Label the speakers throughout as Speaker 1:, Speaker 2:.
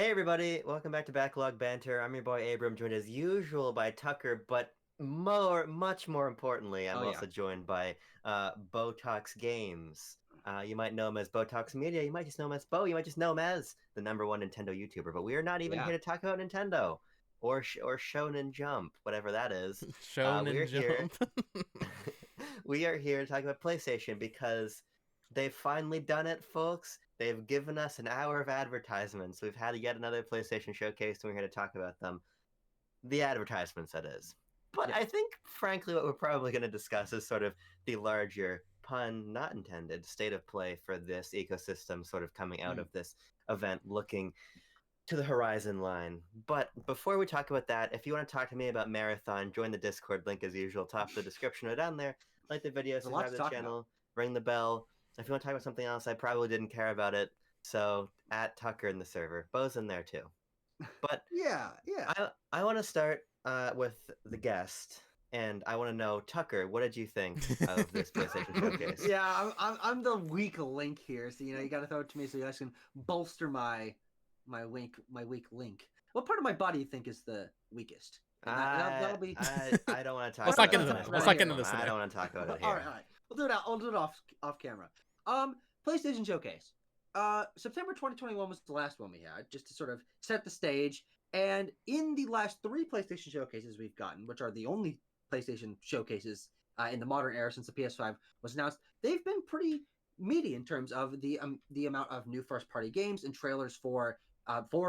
Speaker 1: Hey everybody, welcome back to Backlog Banter. I'm your boy Abram, joined as usual by Tucker, but much more importantly, I'm
Speaker 2: Oh yeah,
Speaker 1: also joined by Botox Games. You might know him as Botox Media, you might just know him as Bo, you might just know him as the #1 Nintendo YouTuber, but we are not even
Speaker 2: yeah.
Speaker 1: here to talk about Nintendo or Shonen Jump, whatever that is.
Speaker 3: Shonen
Speaker 1: We're here
Speaker 3: Jump.
Speaker 1: we are here to talk about PlayStation because they've finally done it, folks. They've given us an hour of advertisements. We've had yet another PlayStation showcase, and we're here to talk about them. The advertisements, that is. But
Speaker 2: Yeah.
Speaker 1: I think, frankly, what we're probably going to discuss is sort of the larger, pun not intended, state of play for this ecosystem sort of coming out
Speaker 2: Mm.
Speaker 1: of this event, looking to the horizon line. But before we talk about that, if you want to talk to me about Marathon, join the Discord link as usual, top of the description or down there. Like the video,
Speaker 2: There's a lot
Speaker 1: subscribe
Speaker 2: to
Speaker 1: to the
Speaker 2: talk about.
Speaker 1: channel, ring the bell. If you want to talk about something else, I probably didn't care about it. So at Tucker in the server, Bo's in there too. But
Speaker 2: Yeah, yeah.
Speaker 1: I want to start with the guest, and I want to know, Tucker, what did you think of this PlayStation showcase?
Speaker 2: Yeah, I'm the weak link here, so you got to throw it to me so you guys can bolster my weak link. What part of my body do you think is the weakest? And that'll be.
Speaker 1: I don't want to talk
Speaker 3: Let's
Speaker 1: about
Speaker 3: not
Speaker 1: it
Speaker 3: get
Speaker 2: let's
Speaker 3: into
Speaker 1: on
Speaker 2: talk
Speaker 3: this.
Speaker 1: the
Speaker 2: about
Speaker 3: Let's
Speaker 2: it
Speaker 3: not get
Speaker 2: here.
Speaker 3: into this
Speaker 1: microphone. I
Speaker 3: today.
Speaker 1: don't want to talk about it
Speaker 2: All
Speaker 1: here.
Speaker 2: right, all right. We'll do it out. I'll do it off camera. PlayStation Showcase. September 2021 was the last one we had, just to sort of set the stage. And in the last three PlayStation showcases we've gotten, which are the only PlayStation showcases in the modern era since the PS5 was announced, they've been pretty meaty in terms of the amount of new first party games and trailers for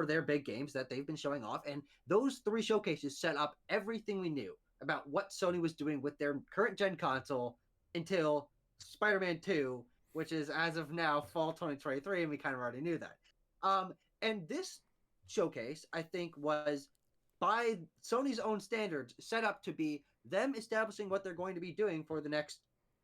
Speaker 2: their big games that they've been showing off. And those three showcases set up everything we knew about what Sony was doing with their current gen console until Spider-Man 2, which is as of now fall 2023, and we kind of already knew that. And this showcase, I think, was by Sony's own standards set up to be them establishing what they're going to be doing for the next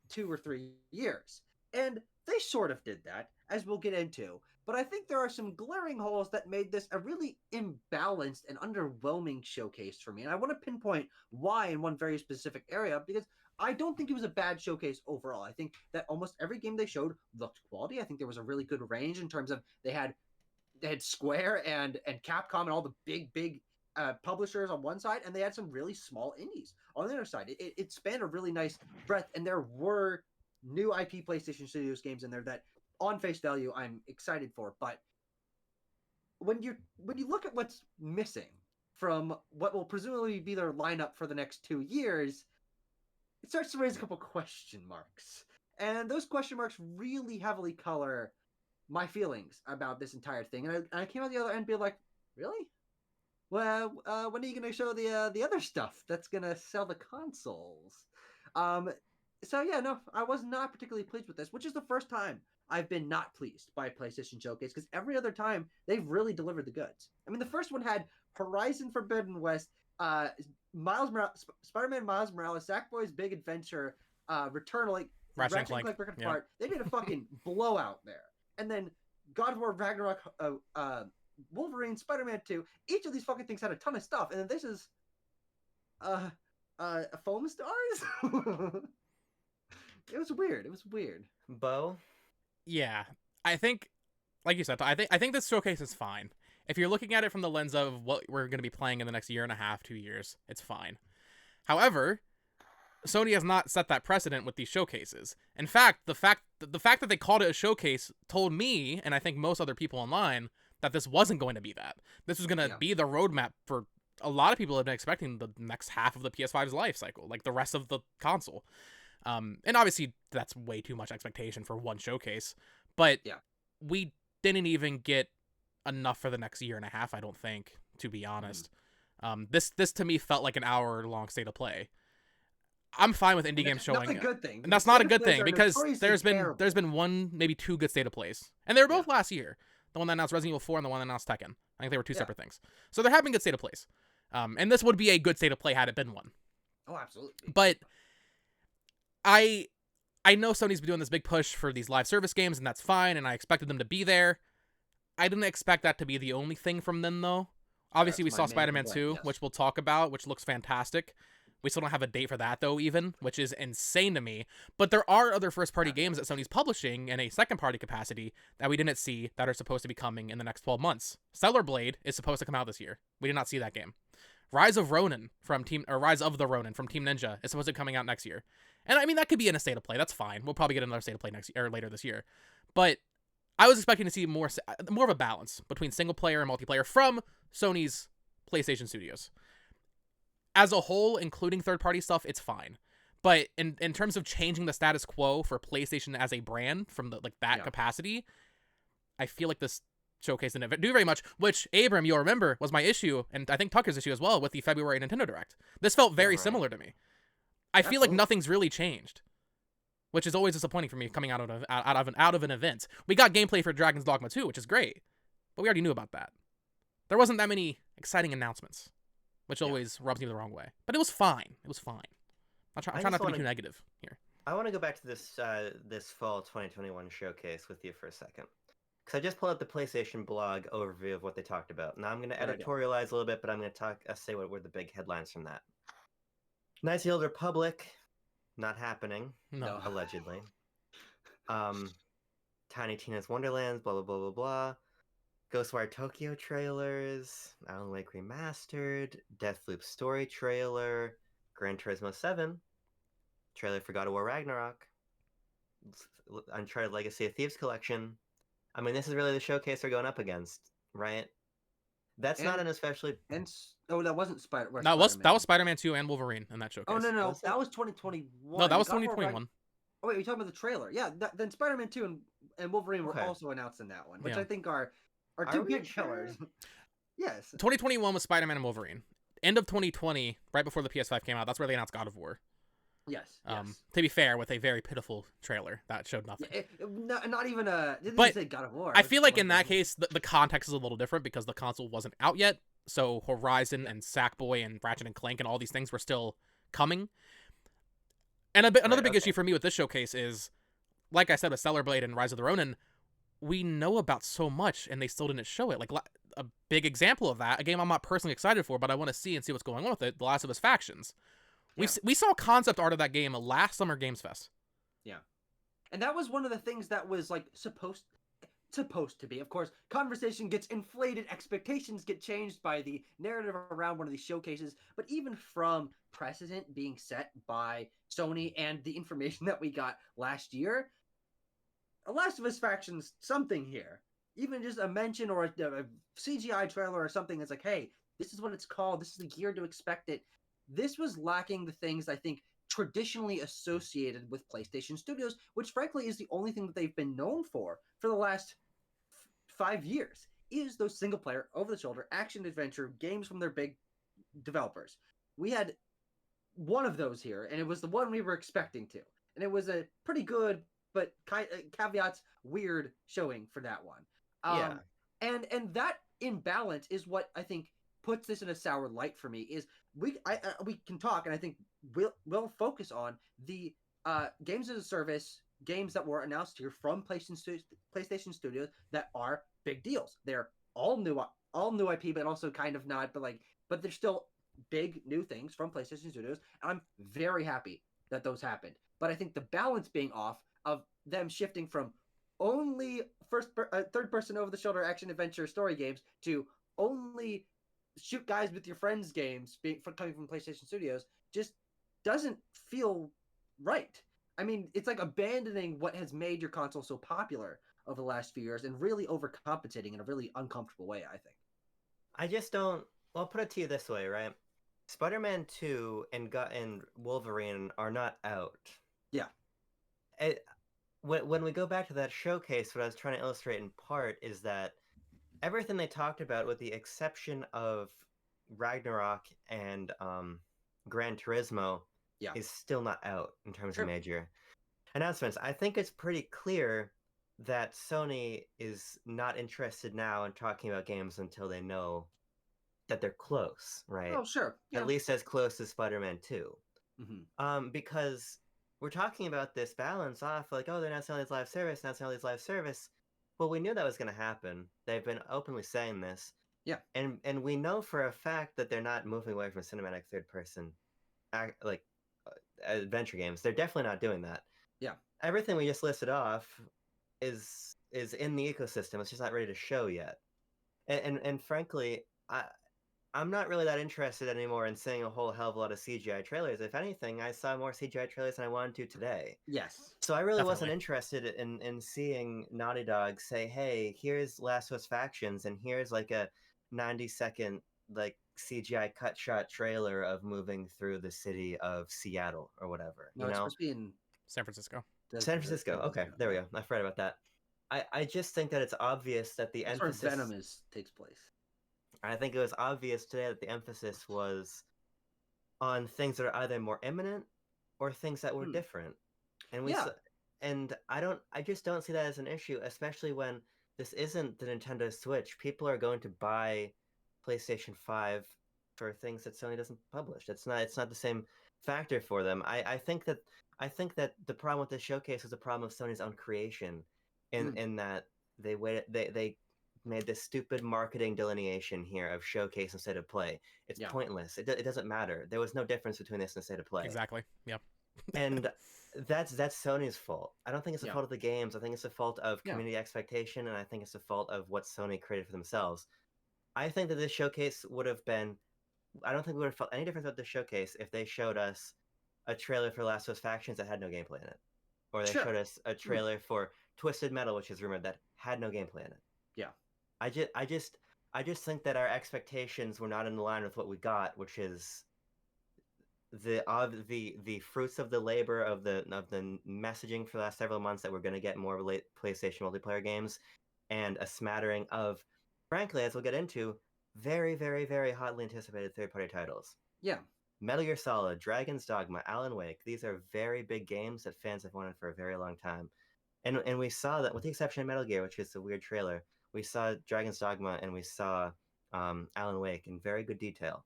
Speaker 2: 2 or 3 years. And they sort of did that, as we'll get into. But I think there are some glaring holes that made this a really imbalanced and underwhelming showcase for me. And I want to pinpoint why in one very specific area, because I don't think it was a bad showcase overall. I think that almost every game they showed looked quality. I think there was a really good range in terms of they had Square and Capcom and all the big publishers on one side, and they had some really small indies on the other side. It spanned a really nice breadth, and there were new IP PlayStation Studios games in there that, on face value, I'm excited for. But when you look at what's missing from what will presumably be their lineup for the next 2 years, it starts to raise a couple question marks. And those question marks really heavily color my feelings about this entire thing. And I came out the other end being like, really? Well, when are you going to show the other stuff that's going to sell the consoles? So yeah, no, I was not particularly pleased with this, which is the first time I've been not pleased by PlayStation Showcase, because every other time they've really delivered the goods. I mean, the first one had Horizon Forbidden West, Spider-Man Miles Morales, Sackboy's Big Adventure, Returnal, like
Speaker 3: Ratchet and
Speaker 2: Ratchet and
Speaker 3: Clank.
Speaker 2: Clank Rick
Speaker 3: Yeah.
Speaker 2: Apart. They did a fucking blowout there. And then God of War Ragnarok, Wolverine, Spider-Man 2, each of these fucking things had a ton of stuff. And then this is foam stars? It was weird. It was weird.
Speaker 1: Bo?
Speaker 3: Yeah. I think, like you said, I think this showcase is fine. If you're looking at it from the lens of what we're going to be playing in the next year and a half, 2 years, it's fine. However, Sony has not set that precedent with these showcases. In fact, the fact that they called it a showcase told me, and I think most other people online, that this wasn't going to be that. This was going to be the roadmap for a lot of people have been expecting the next half of the PS5's life cycle, like the rest of the console. And obviously that's way too much expectation for one showcase, but we didn't even get enough for the next year and a half, I don't think, to be honest. This to me felt like an hour-long state of play. I'm fine with indie games showing.
Speaker 2: Not a good thing.
Speaker 3: And that's not a good thing, because there's been one, maybe two good state of plays, and they were both last year. The one that announced Resident Evil 4 and the one that announced Tekken. I think they were two separate things. So they're having good state of plays. And this would be a good state of play had it been one.
Speaker 2: Oh, absolutely.
Speaker 3: But I know Sony's been doing this big push for these live service games, and that's fine, and I expected them to be there. I didn't expect that to be the only thing from them, though. Obviously, we saw Spider-Man 2, which we'll talk about, which looks fantastic. We still don't have a date for that though, even, which is insane to me. But there are other first-party games that Sony's publishing in a second-party capacity that we didn't see that are supposed to be coming in the next 12 months. Stellar Blade is supposed to come out this year. We did not see that game. Rise of the Ronin from Team Ninja is supposed to be coming out next year. And I mean, that could be in a state of play. That's fine. We'll probably get another state of play next year or later this year. But I was expecting to see more of a balance between single player and multiplayer from Sony's PlayStation Studios. As a whole, including third-party stuff, it's fine. But in terms of changing the status quo for PlayStation as a brand from that capacity, I feel like this showcase didn't do very much, which, Abram, you'll remember, was my issue, and I think Tucker's issue as well, with the February Nintendo Direct. This felt very similar to me. I feel like nothing's really changed, which is always disappointing for me coming out of an event. We got gameplay for Dragon's Dogma 2, which is great, but we already knew about that. There wasn't that many exciting announcements, which always rubs me the wrong way. But it was fine. It was fine. I'm trying not to be too negative here.
Speaker 1: I want to go back to this fall 2021 showcase with you for a second. Because I just pulled up the PlayStation blog overview of what they talked about. Now I'm going to editorialize a little bit, but I'm going to say what were the big headlines from that. Knights of the Old Republic, not happening.
Speaker 3: No.
Speaker 1: Allegedly. Tiny Tina's Wonderlands, blah, blah, blah, blah, blah. Ghostwire Tokyo trailers, Alan Wake Remastered, Deathloop story trailer, Gran Turismo 7, trailer for God of War Ragnarok, Uncharted Legacy of Thieves collection. I mean, this is really the showcase they're going up against, right? That's not an especially...
Speaker 2: that wasn't Spider-Man.
Speaker 3: That was Spider-Man 2 and Wolverine in that showcase.
Speaker 2: Oh, no. That was 2021.
Speaker 3: No, that was 2021.
Speaker 2: Oh, wait, you're talking about the trailer. Yeah, then Spider-Man 2 and Wolverine were also announced in that one, which I think are two big killers. Yes.
Speaker 3: 2021 was Spider-Man and Wolverine. End of 2020, right before the PS5 came out, that's where they announced God of War.
Speaker 2: Yes.
Speaker 3: To be fair, with a very pitiful trailer that showed nothing.
Speaker 2: Not even didn't
Speaker 3: but
Speaker 2: say God of War.
Speaker 3: I feel like in that case, the context is a little different because the console wasn't out yet. So Horizon and Sackboy and Ratchet and Clank and all these things were still coming. And another big issue for me with this showcase is, like I said with Stellar Blade and Rise of the Ronin, we know about so much and they still didn't show it. Like a big example of that, a game I'm not personally excited for, but I want to see what's going on with it, The Last of Us Factions. Yeah. We saw concept art of that game last Summer Games Fest.
Speaker 2: Yeah. And that was one of the things that was like supposed to be. Of course, conversation gets inflated, expectations get changed by the narrative around one of these showcases, but even from precedent being set by Sony and the information that we got last year, a Last of Us Factions something here. Even just a mention or a CGI trailer or something that's like, hey, this is what it's called, this is the year to expect it. This was lacking the things I think traditionally associated with PlayStation Studios, which frankly is the only thing that they've been known for the last 5 years, is those single-player, over-the-shoulder, action-adventure games from their big developers. We had one of those here, and it was the one we were expecting to. And it was a pretty good, but caveats, weird showing for that one. And that imbalance is what I think puts this in a sour light for me. Is we can talk, and I think we'll focus on the games as a service games that were announced here from PlayStation Studios that are big deals. They're all new IP, but also kind of not, but they're still big new things from PlayStation Studios, and I'm very happy that those happened. But I think the balance being off of them shifting from only third-person over-the-shoulder action-adventure story games to only shoot guys with your friends games coming from PlayStation Studios just doesn't feel right. I mean, it's like abandoning what has made your console so popular over the last few years and really overcompensating in a really uncomfortable way, I think.
Speaker 1: I just don't... Well, I'll put it to you this way, right? Spider-Man 2 and Wolverine are not out.
Speaker 2: Yeah.
Speaker 1: When we go back to that showcase, what I was trying to illustrate in part is that everything they talked about, with the exception of Ragnarok and Gran Turismo, is still not out in terms of major announcements. I think it's pretty clear that Sony is not interested now in talking about games until they know that they're close, right?
Speaker 2: Oh, sure. Yeah.
Speaker 1: At least as close as Spider-Man 2.
Speaker 2: Mm-hmm.
Speaker 1: Because we're talking about this balance off, like, oh, they're not selling this live service, not selling this live service. Well, we knew that was going to happen. They've been openly saying this.
Speaker 2: Yeah.
Speaker 1: And we know for a fact that they're not moving away from cinematic third person like adventure games. They're definitely not doing that.
Speaker 2: Yeah.
Speaker 1: Everything we just listed off is in the ecosystem. It's just not ready to show yet. And frankly, I'm not really that interested anymore in seeing a whole hell of a lot of CGI trailers. If anything, I saw more CGI trailers than I wanted to today.
Speaker 2: Yes.
Speaker 1: So I really wasn't
Speaker 3: Definitely.
Speaker 1: interested in seeing Naughty Dog say, "Hey, here's Last of Us Factions, and here's like a 90-second like CGI cut shot trailer of moving through the city of Seattle or whatever."
Speaker 2: No, it's supposed to be in
Speaker 3: San Francisco.
Speaker 1: San Francisco. Okay, there we go. I forgot about that. I just think that it's obvious that the
Speaker 2: That's where
Speaker 1: emphasis.
Speaker 2: Venom takes place.
Speaker 1: I think it was obvious today that the emphasis was on things that are either more imminent or things that were different. And I just don't see that as an issue, especially when this isn't the Nintendo Switch. People are going to buy PlayStation 5 for things that Sony doesn't publish. It's not the same factor for them. I think that the problem with this showcase is a problem of Sony's own creation in that they made this stupid marketing delineation here of showcase instead of play. It's pointless. It doesn't matter. There was no difference between this and state of play.
Speaker 3: Exactly. Yep.
Speaker 1: And that's Sony's fault. I don't think it's the fault of the games. I think it's the fault of community expectation, and I think it's the fault of what Sony created for themselves. I think that this showcase would have been. I don't think we would have felt any difference about this showcase if they showed us a trailer for Last of Us Factions that had no gameplay in it, or they showed us a trailer for Twisted Metal, which is rumored that had no gameplay in it.
Speaker 2: Yeah.
Speaker 1: I just think that our expectations were not in line with what we got, which is the fruits of the labor of the messaging for the last several months that we're going to get more PlayStation multiplayer games, and a smattering of, frankly, as we'll get into, very, very, very hotly anticipated third-party titles.
Speaker 2: Yeah.
Speaker 1: Metal Gear Solid, Dragon's Dogma, Alan Wake. These are very big games that fans have wanted for a very long time. And we saw that, with the exception of Metal Gear, which is a weird trailer, we saw Dragon's Dogma and we saw Alan Wake in very good detail.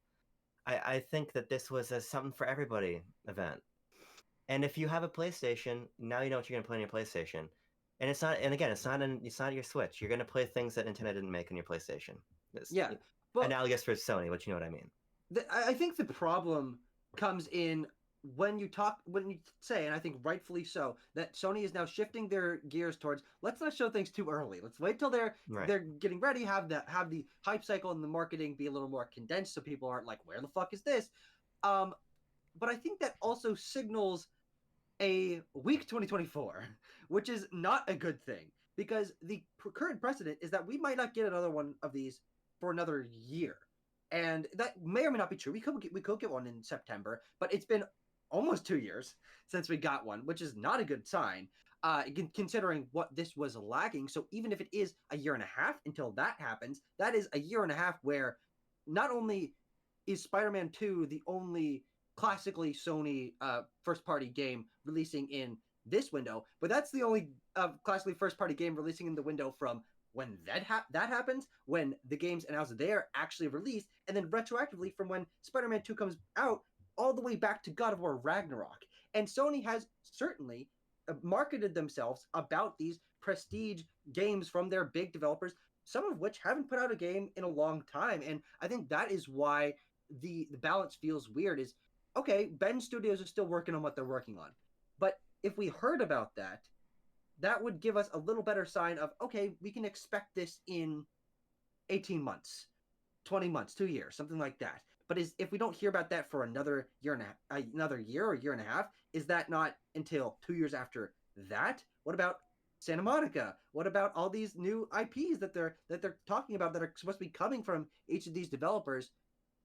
Speaker 1: I think that this was a something for everybody event. And if you have a PlayStation, now you know what you're going to play on your PlayStation. And it's not your Switch. You're going to play things that Nintendo didn't make on your PlayStation. But analogous for Sony, but you know what I mean.
Speaker 2: I think the problem comes in when you say, and I think rightfully so, that Sony is now shifting their gears towards, let's not show things too early. Let's wait till they're getting ready, have the hype cycle and the marketing be a little more condensed so people aren't like, where the fuck is this? But I think that also signals a weak 2024, which is not a good thing, because the current precedent is that we might not get another one of these for another year. And that may or may not be true. We could get one in September, but it's been almost 2 years since we got one, which is not a good sign, considering what this was lacking. So even if it is a year and a half until that happens, that is a year and a half where not only is Spider-Man 2 the only classically Sony first-party game releasing in this window, but that's the only classically first-party game releasing in the window from when that happens, when the games announced they are actually released, and then retroactively from when Spider-Man 2 comes out, all the way back to God of War Ragnarok. And Sony has certainly marketed themselves about these prestige games from their big developers, some of which haven't put out a game in a long time. And I think that is why the balance feels weird is, okay, Ben Studios is still working on what they're working on. But if we heard about that, that would give us a little better sign of, okay, we can expect this in 18 months, 20 months, 2 years, something like that. But if we don't hear about that for another year or year and a half, is that not until 2 years after that? What about Santa Monica? What about all these new IPs that they're talking about that are supposed to be coming from each of these developers?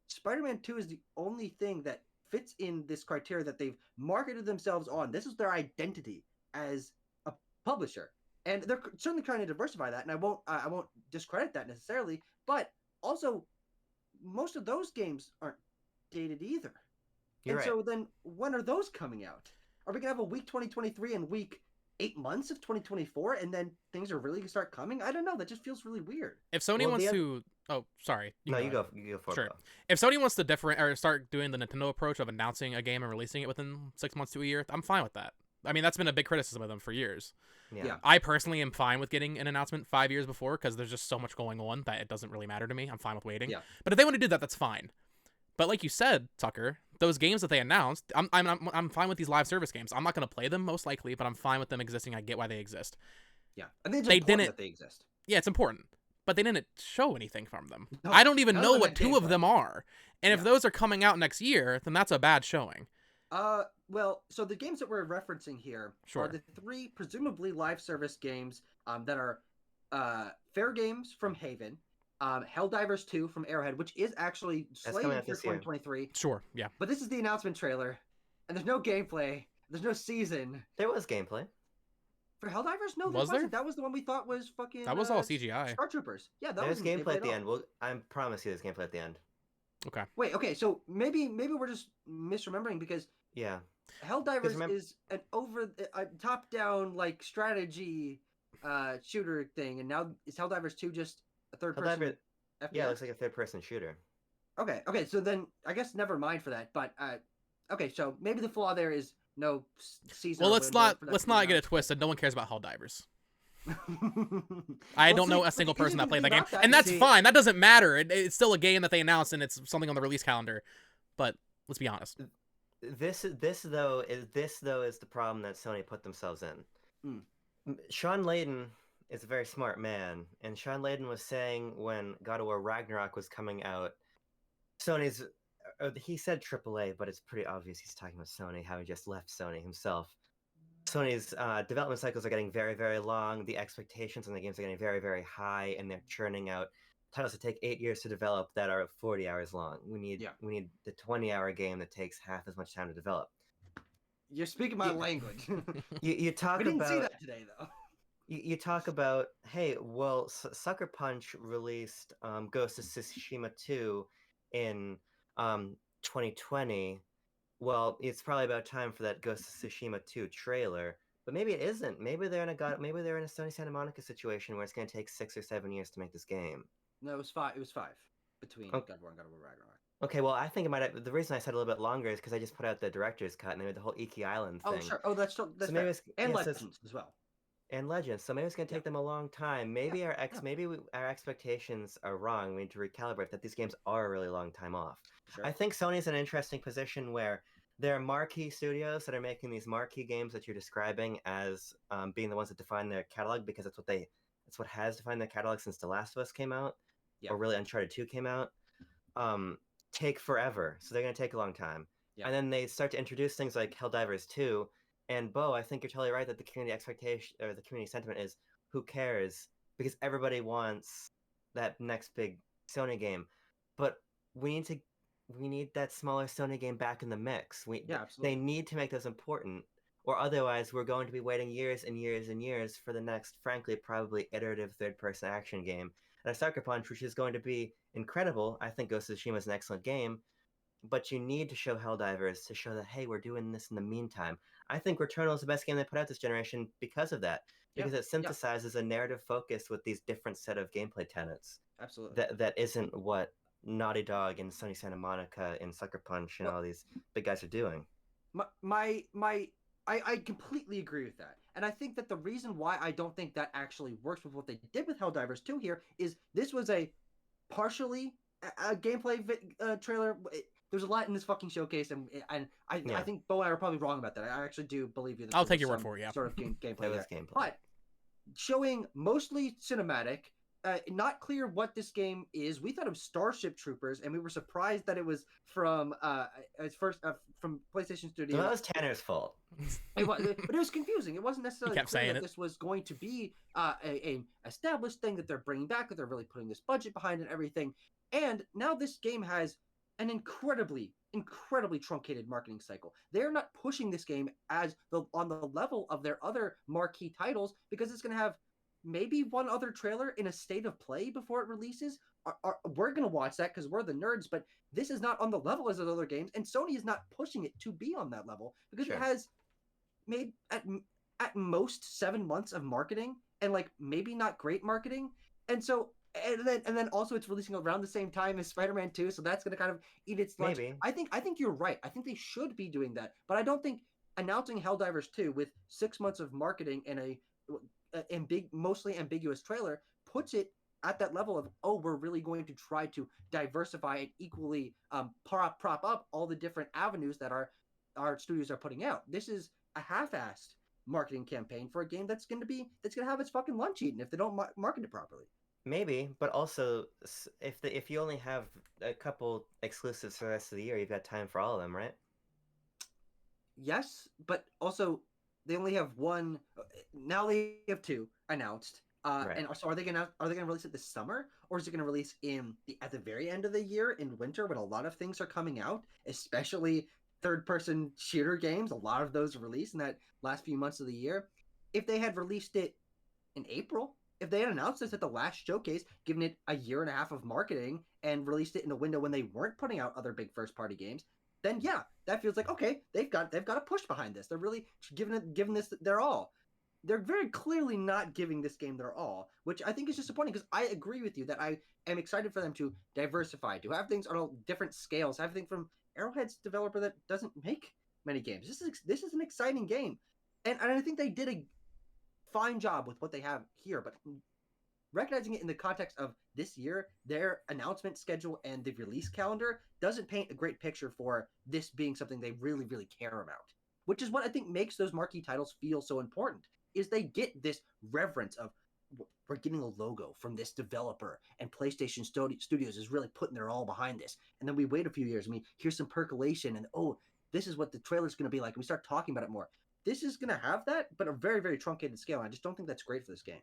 Speaker 2: Spider-Man 2 is the only thing that fits in this criteria that they've marketed themselves on. This is their identity as a publisher, and they're certainly trying to diversify that. And I won't discredit that necessarily, but also most of those games aren't dated either. So then when are those coming out? Are we gonna have a week 2023 and week 8 months of 2024, and then things are really gonna start coming? I don't know. That just feels really weird.
Speaker 3: If Sony wants to, oh, sorry.
Speaker 1: You go for it.
Speaker 3: Sure. If Sony wants to start doing the Nintendo approach of announcing a game and releasing it within 6 months to a year, I'm fine with that. I mean, that's been a big criticism of them for years.
Speaker 2: Yeah.
Speaker 3: I personally am fine with getting an announcement 5 years before, because there's just so much going on that it doesn't really matter to me. I'm fine with waiting.
Speaker 2: Yeah.
Speaker 3: But if they want to do that, that's fine. But like you said, Tucker, those games that they announced, I'm fine with these live service games. I'm not going to play them most likely, but I'm fine with them existing. I get why they exist.
Speaker 2: Yeah, I think it's
Speaker 3: They
Speaker 2: important
Speaker 3: didn't.
Speaker 2: that they exist.
Speaker 3: Yeah, it's important, but they didn't show anything from them.
Speaker 2: No,
Speaker 3: I don't even
Speaker 2: none
Speaker 3: know
Speaker 2: of them
Speaker 3: what
Speaker 2: had
Speaker 3: two of
Speaker 2: gameplay.
Speaker 3: them are. And if
Speaker 2: Yeah.
Speaker 3: those are coming out next year, then that's a bad showing.
Speaker 2: Well, so the games that we're referencing here
Speaker 3: Sure.
Speaker 2: are the 3 presumably live service games that are Fair Games from Haven, Helldivers 2 from Arrowhead, which is actually
Speaker 1: coming
Speaker 2: slated
Speaker 1: out
Speaker 2: for
Speaker 1: this year.
Speaker 2: 2023.
Speaker 3: Sure, yeah.
Speaker 2: But this is the announcement trailer, and there's no gameplay. There's no season.
Speaker 1: There was gameplay.
Speaker 2: For Helldivers? No, there
Speaker 3: Was there?
Speaker 2: wasn't. That was the one we thought was fucking...
Speaker 3: That was all CGI.
Speaker 2: Star Troopers. Yeah, that
Speaker 1: There's
Speaker 2: was
Speaker 1: gameplay at the
Speaker 2: all.
Speaker 1: end. I promise you there's gameplay at the end.
Speaker 3: Okay.
Speaker 2: Wait, okay, so maybe we're just misremembering because
Speaker 1: Yeah.
Speaker 2: Helldivers is an a top-down like strategy shooter thing, and now is Helldivers 2 just a third-person FPS?
Speaker 1: Yeah, it looks like a third-person shooter.
Speaker 2: Okay, so then I guess never mind for that. But okay, so maybe the flaw there is no season.
Speaker 3: Well, let's not get it twisted. No one cares about Helldivers. I
Speaker 2: Well,
Speaker 3: don't know
Speaker 2: see,
Speaker 3: a single
Speaker 2: but
Speaker 3: person that
Speaker 2: even
Speaker 3: played that
Speaker 2: thinking
Speaker 3: game,
Speaker 2: about that,
Speaker 3: and that's
Speaker 1: see-
Speaker 3: fine. That doesn't matter. It's still a game that they announced, and it's something on the release calendar. But let's be honest.
Speaker 1: This though is the problem that Sony put themselves in. Sean Layden is a very smart man, and Sean Layden was saying when God of War Ragnarok was coming out, Sony's he said AAA, but it's pretty obvious he's talking about Sony, having just left Sony himself. Sony's development cycles are getting very, very long. The expectations on the games are getting very, very high, and they're churning out titles that take 8 years to develop that are 40 hours long. We need the 20-hour game that takes half as much time to develop.
Speaker 2: You're speaking my language.
Speaker 1: You talk
Speaker 2: we didn't
Speaker 1: about
Speaker 2: see that today, though.
Speaker 1: you talk about, hey, well, Sucker Punch released Ghost of Tsushima 2 in 2020. Well, it's probably about time for that Ghost of Tsushima 2 trailer, but maybe it isn't. Maybe they're in a Sony Santa Monica situation where it's going to take 6 or 7 years to make this game.
Speaker 2: No, it was 5. It was 5 between God of War and God of War Ragnarok.
Speaker 1: Okay, well, I think it might have, the reason I said a little bit longer is because I just put out the director's cut and they made the whole Iki Island thing.
Speaker 2: Oh, sure. Oh, that's
Speaker 1: So
Speaker 2: fair.
Speaker 1: maybe
Speaker 2: And
Speaker 1: yeah,
Speaker 2: Legends as well.
Speaker 1: And Legends. So maybe it's going to take them a long time. Maybe our expectations are wrong. We need to recalibrate that these games are a really long time off.
Speaker 2: Sure.
Speaker 1: I think Sony's in an interesting position where there are marquee studios that are making these marquee games that you're describing as being the ones that define their catalog, because that's what has defined their catalog since The Last of Us came out, or really Uncharted 2 came out. Take forever, so they're going to take a long time. And then they start to introduce things like Helldivers 2. And Bo, I think you're totally right that the community expectation or the community sentiment is, who cares? Because everybody wants that next big Sony game. But we need that smaller Sony game back in the mix. They need to make those important, or otherwise we're going to be waiting years and years and years for the next, frankly, probably iterative third-person action game. And a Sucker Punch, which is going to be incredible. I think Ghost of Tsushima is an excellent game, but you need to show Helldivers to show that, hey, we're doing this in the meantime. I think Returnal is the best game they put out this generation because of that. Because it synthesizes a narrative focus with these different set of gameplay tenets.
Speaker 2: Absolutely.
Speaker 1: That isn't what Naughty Dog and Sony Santa Monica and Sucker Punch and all these big guys are doing.
Speaker 2: I completely agree with that. And I think that the reason why I don't think that actually works with what they did with Helldivers 2 here is this was a partially a gameplay trailer. There's a lot in this fucking showcase, and I think Bo and I are probably wrong about that. I actually do believe you. That
Speaker 3: I'll take your word for it. Yeah,
Speaker 2: sort of gameplay
Speaker 1: there.
Speaker 2: Gameplay, but showing mostly cinematic. Not clear what this game is. We thought it was Starship Troopers, and we were surprised that it was from from PlayStation Studios.
Speaker 1: So that was Tanner's fault.
Speaker 2: But it was confusing. It wasn't necessarily clear that
Speaker 3: it.
Speaker 2: this was going to be a established thing that they're bringing back, that they're really putting this budget behind and everything. And now this game has an incredibly truncated marketing cycle. They're not pushing this game on the level of their other marquee titles, because it's going to have maybe one other trailer in a state of play before it releases. We're going to watch that because we're the nerds, but this is not on the level as those other games, and Sony is not pushing it to be on that level, because it has made at most 7 months of marketing, and like maybe not great marketing. And so and then also it's releasing around the same time as Spider-Man 2, so that's going to kind of eat its lunch.
Speaker 1: Maybe.
Speaker 2: I think you're right. I think they should be doing that, but I don't think announcing Helldivers 2 with 6 months of marketing and a mostly ambiguous trailer puts it at that level of, oh, we're really going to try to diversify and equally prop up all the different avenues that our studios are putting out. This is a half-assed marketing campaign for a game that's going to have its fucking lunch eaten if they don't market it properly.
Speaker 1: Maybe, but also if you only have a couple exclusives for the rest of the year, you've got time for all of them, right?
Speaker 2: Yes, but also they only have one. Now they have two announced.
Speaker 1: Right.
Speaker 2: And also, are they gonna release it this summer, or is it gonna release at the very end of the year in winter when a lot of things are coming out, especially third-person shooter games? A lot of those release in that last few months of the year. If they had released it in April, if they had announced this at the last showcase, given it a year and a half of marketing, and released it in a window when they weren't putting out other big first-party games, then yeah, that feels like, okay, they've got a push behind this. They're really giving this their all. They're very clearly not giving this game their all, which I think is disappointing, because I agree with you that I am excited for them to diversify, to have things on all different scales, have things from Arrowhead's developer that doesn't make many games. This is an exciting game, and I think they did a fine job with what they have here, but recognizing it in the context of this year, their announcement schedule and the release calendar doesn't paint a great picture for this being something they really, really care about. Which is what I think makes those marquee titles feel so important, is they get this reverence of, we're getting a logo from this developer, and PlayStation Studios is really putting their all behind this. And then we wait a few years and we hear some percolation, and oh, this is what the trailer's going to be like, and we start talking about it more. This is going to have that, but a very, very truncated scale, and I just don't think that's great for this game.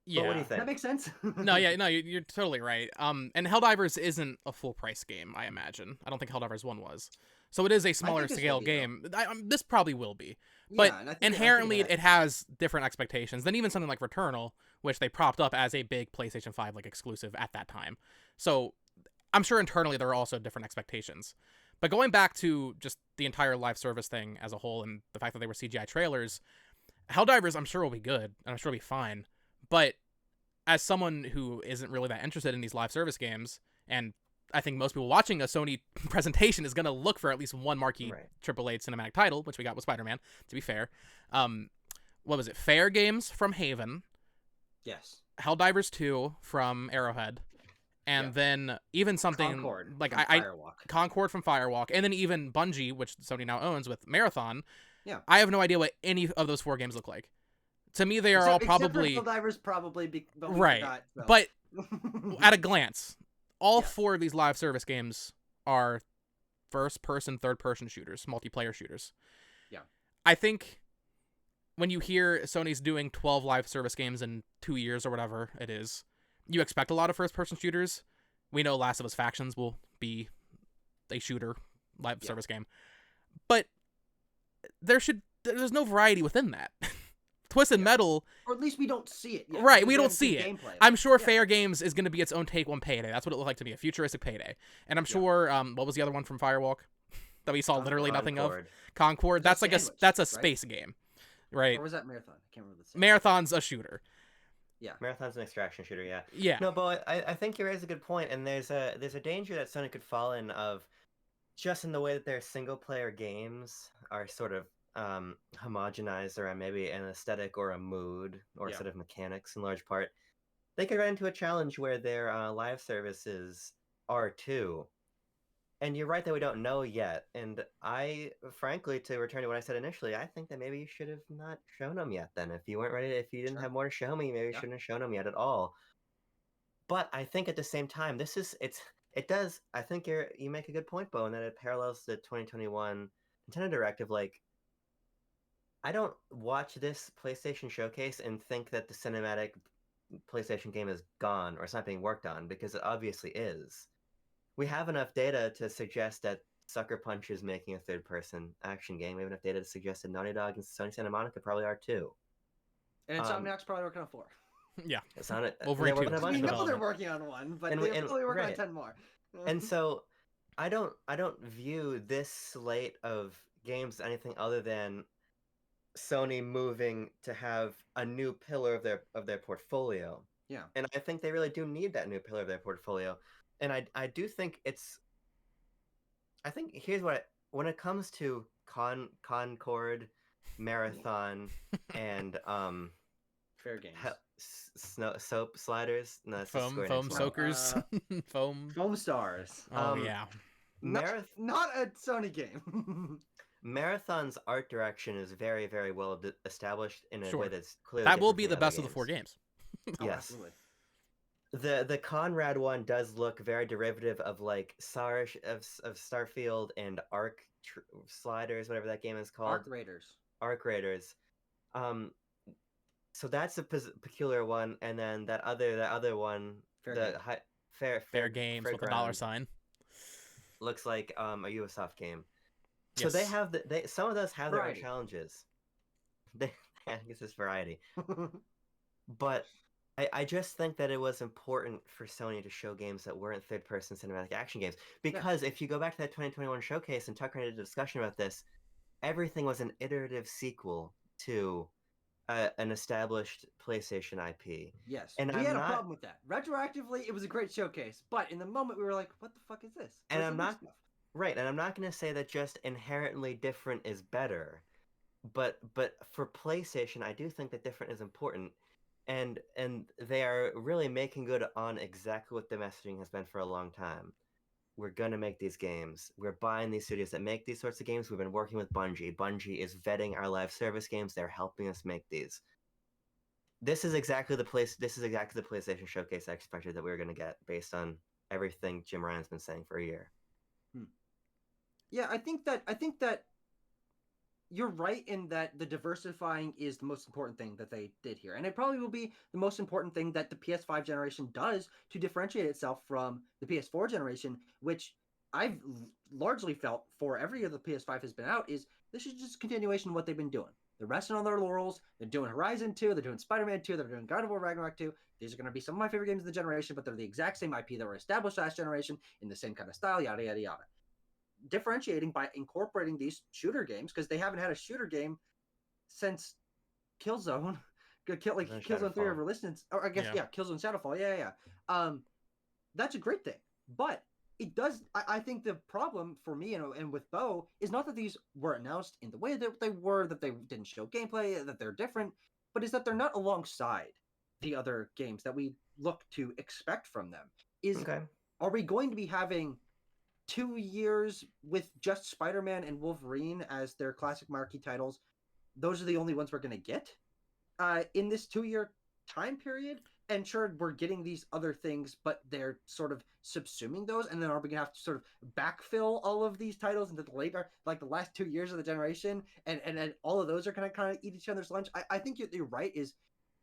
Speaker 3: Yeah.
Speaker 1: But what do you think?
Speaker 2: That makes sense.
Speaker 3: No, you're totally right. And Helldivers isn't a full price game, I imagine. I don't think Helldivers 1 was. So it is a smaller scale game. This probably will be. But inherently, it has different expectations than even something like Returnal, which they propped up as a big PlayStation 5 like exclusive at that time. So I'm sure internally there are also different expectations. But going back to just the entire live service thing as a whole, and the fact that they were CGI trailers, Helldivers I'm sure will be good, and I'm sure will be fine. But as someone who isn't really that interested in these live service games, and I think most people watching a Sony presentation is going to look for at least one marquee AAA cinematic title, which we got with Spider-Man, to be fair. What was it? Fair Games from Haven.
Speaker 2: Yes.
Speaker 3: Helldivers 2 from Arrowhead. And then even something
Speaker 2: Concord
Speaker 3: like
Speaker 2: from Firewalk.
Speaker 3: Concord from Firewalk. And then even Bungie, which Sony now owns with Marathon.
Speaker 2: Yeah.
Speaker 3: I have no idea what any of those 4 games look like. To me, they are all probably...
Speaker 2: Except for Helldivers, probably. But
Speaker 3: right.
Speaker 2: Forgot, so.
Speaker 3: But at a glance, all 4 of these live service games are first-person, third-person shooters, multiplayer shooters.
Speaker 2: Yeah.
Speaker 3: I think when you hear Sony's doing 12 live service games in 2 years or whatever it is, you expect a lot of first-person shooters. We know Last of Us Factions will be a shooter live service game. But there's no variety within that. Twisted Metal,
Speaker 2: or at least we don't see it yet.
Speaker 3: Right, we don't see it.
Speaker 2: Gameplay.
Speaker 3: I'm sure Fair Games is going to be its own take on Payday. That's what it looked like to me, a futuristic Payday. And I'm sure what was the other one from Firewalk that we saw literally nothing of? Concord. That's like that's a space game, right?
Speaker 2: Or was that Marathon? I can't remember the same.
Speaker 3: Marathon's a shooter.
Speaker 2: Yeah,
Speaker 1: Marathon's an extraction shooter. Yeah.
Speaker 3: Yeah.
Speaker 1: No, but I think you raise a good point, and there's a danger that Sony could fall in of, just in the way that their single player games are sort of homogenized around maybe an aesthetic or a mood or a set of mechanics in large part. They could run into a challenge where their live services are too. And you're right that we don't know yet. And I, frankly, to return to what I said initially, I think that maybe you should have not shown them yet then. If you weren't ready, if you didn't have more to show me, maybe you shouldn't have shown them yet at all. But I think at the same time, I think you make a good point, Bo, in that it parallels the 2021 Nintendo Direct of, like, I don't watch this PlayStation showcase and think that the cinematic PlayStation game is gone or it's not being worked on, because it obviously is. We have enough data to suggest that Sucker Punch is making a third-person action game. We have enough data to suggest that Naughty Dog and Sony Santa Monica probably are too.
Speaker 2: And Insomniac's probably working on 4.
Speaker 3: Yeah.
Speaker 1: It's not
Speaker 3: Wolverine 2.
Speaker 2: We know they're working on 1, but they're probably working on 10 more.
Speaker 1: And so I don't view this slate of games as anything other than Sony moving to have a new pillar of their portfolio.
Speaker 2: Yeah.
Speaker 1: And I think they really do need that new pillar of their portfolio. And I do think I think here's when it comes to Concord, Marathon, and
Speaker 2: Fair Games.
Speaker 1: snow soap sliders. No, that's a
Speaker 3: Foam
Speaker 1: Square
Speaker 3: foam
Speaker 1: Enix.
Speaker 3: soakers, foam.
Speaker 2: Foam Stars.
Speaker 3: Oh yeah.
Speaker 2: Not a Sony game.
Speaker 1: Marathon's art direction is very, very well established in a way
Speaker 3: Sure.
Speaker 1: that's clearly
Speaker 3: That will
Speaker 1: different
Speaker 3: be
Speaker 1: from
Speaker 3: the
Speaker 1: other
Speaker 3: best of the 4 games.
Speaker 2: Oh,
Speaker 1: Yes.
Speaker 2: absolutely.
Speaker 1: The Conrad one does look very derivative of like Starfield and Arc Sliders, whatever that game is called.
Speaker 2: Arc Raiders.
Speaker 1: Arc Raiders. So that's a peculiar one, and then that other one,
Speaker 3: Fair games with a dollar
Speaker 1: Fairground,
Speaker 3: sign.
Speaker 1: looks like a Ubisoft game. So they
Speaker 3: Yes.
Speaker 1: have some of those have their own
Speaker 2: Variety.
Speaker 1: challenges. I guess it's variety. But I just think that it was important for Sony to show games that weren't third-person cinematic action games. Because if you go back to that 2021 showcase and Tucker had a discussion about this, everything was an iterative sequel to an established PlayStation IP.
Speaker 2: Yes,
Speaker 1: And
Speaker 2: we
Speaker 1: I'm
Speaker 2: had a
Speaker 1: not-
Speaker 2: problem with that. Retroactively, it was a great showcase, but in the moment, we were like, "What the fuck is this?"
Speaker 1: And
Speaker 2: Where's
Speaker 1: I'm
Speaker 2: the new
Speaker 1: not-
Speaker 2: stuff?
Speaker 1: Right, and I'm not going to say that just inherently different is better, but for PlayStation, I do think that different is important, and they are really making good on exactly what the messaging has been for a long time. We're gonna make these games. We're buying these studios that make these sorts of games. We've been working with Bungie. Bungie is vetting our live service games. They're helping us make these. This is exactly the PlayStation showcase I expected that we were gonna get based on everything Jim Ryan's been saying for a year.
Speaker 2: Yeah, I think that you're right in that the diversifying is the most important thing that they did here, and it probably will be the most important thing that the PS5 generation does to differentiate itself from the PS4 generation, which I've largely felt for every year the PS5 has been out is this is just a continuation of what they've been doing. They're resting on their laurels. They're doing Horizon 2. They're doing Spider-Man 2. They're doing God of War Ragnarok 2. These are going to be some of my favorite games of the generation, but they're the exact same IP that were established last generation in the same kind of style, yada, yada, yada. Differentiating by incorporating these shooter games, because they haven't had a shooter game since Killzone. Killzone 3 of Resistance. Or I guess, yeah, Killzone Shadowfall. Yeah. That's a great thing. But it does, I think the problem for me and with Bo is not that these were announced in the way that they were, that they didn't show gameplay, that they're different, but is that they're not alongside the other games that we look to expect from them. Are we going to be having 2 years with just Spider-Man and Wolverine as their classic marquee titles? Those are the only ones we're going to get in this 2-year time period. And sure, we're getting these other things, but they're sort of subsuming those. And then are we going to have to sort of backfill all of these titles into the later, like the last 2 years of the generation? And all of those are going to kind of eat each other's lunch. I think you're right, is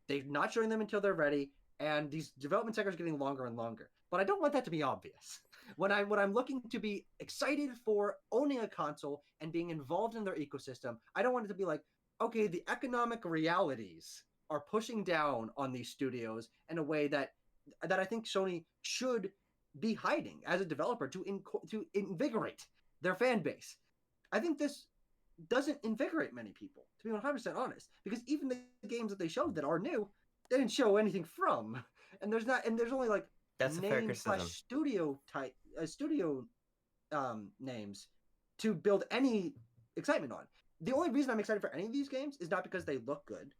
Speaker 2: they're not showing them until they're ready. And these development cycles are getting longer and longer. But I don't want that to be obvious. When I'm looking to be excited for owning a console and being involved in their ecosystem, I don't want it to be like, okay, the economic realities are pushing down on these studios in a way that I think Sony should be hiding as a developer to invigorate their fan base. I think this doesn't invigorate many people, to be 100% honest, because even the games that they showed that are new, they didn't show anything from, and there's only like
Speaker 1: that's
Speaker 2: name / studio type names to build any excitement on. The only reason I'm excited for any of these games is not because they look good,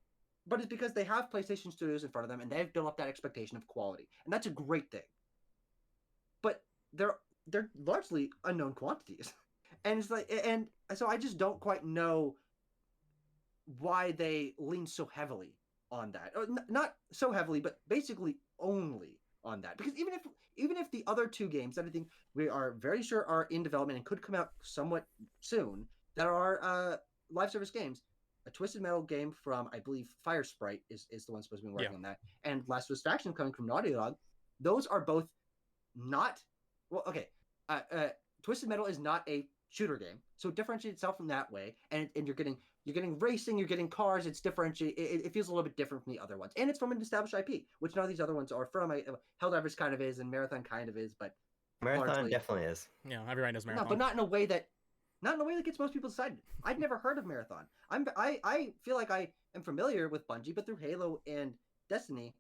Speaker 2: but it's because they have PlayStation studios in front of them and they've built up that expectation of quality, and that's a great thing. But they're largely unknown quantities, and it's like, and so I just don't quite know why they lean so heavily on that. Not so heavily, but basically only on that. Because even if the other 2 games that I think we are very sure are in development and could come out somewhat soon, that are live service games, a Twisted Metal game from, I believe, Fire Sprite is the one supposed to be working on that, and Last of Us Faction coming from Naughty Dog, those are both not, well, okay, Twisted Metal is not a shooter game, so it differentiates itself from that way, and you're getting racing, you're getting cars, it's differentiate. It feels a little bit different from the other ones, and it's from an established IP, which none of these other ones are from. Helldivers kind of is, and Marathon kind of is, but
Speaker 1: Marathon definitely is.
Speaker 3: Yeah, everybody knows Marathon.
Speaker 2: No, but not in a way that gets most people excited. I'd never heard of Marathon. I feel like I am familiar with Bungie, but through Halo and Destiny,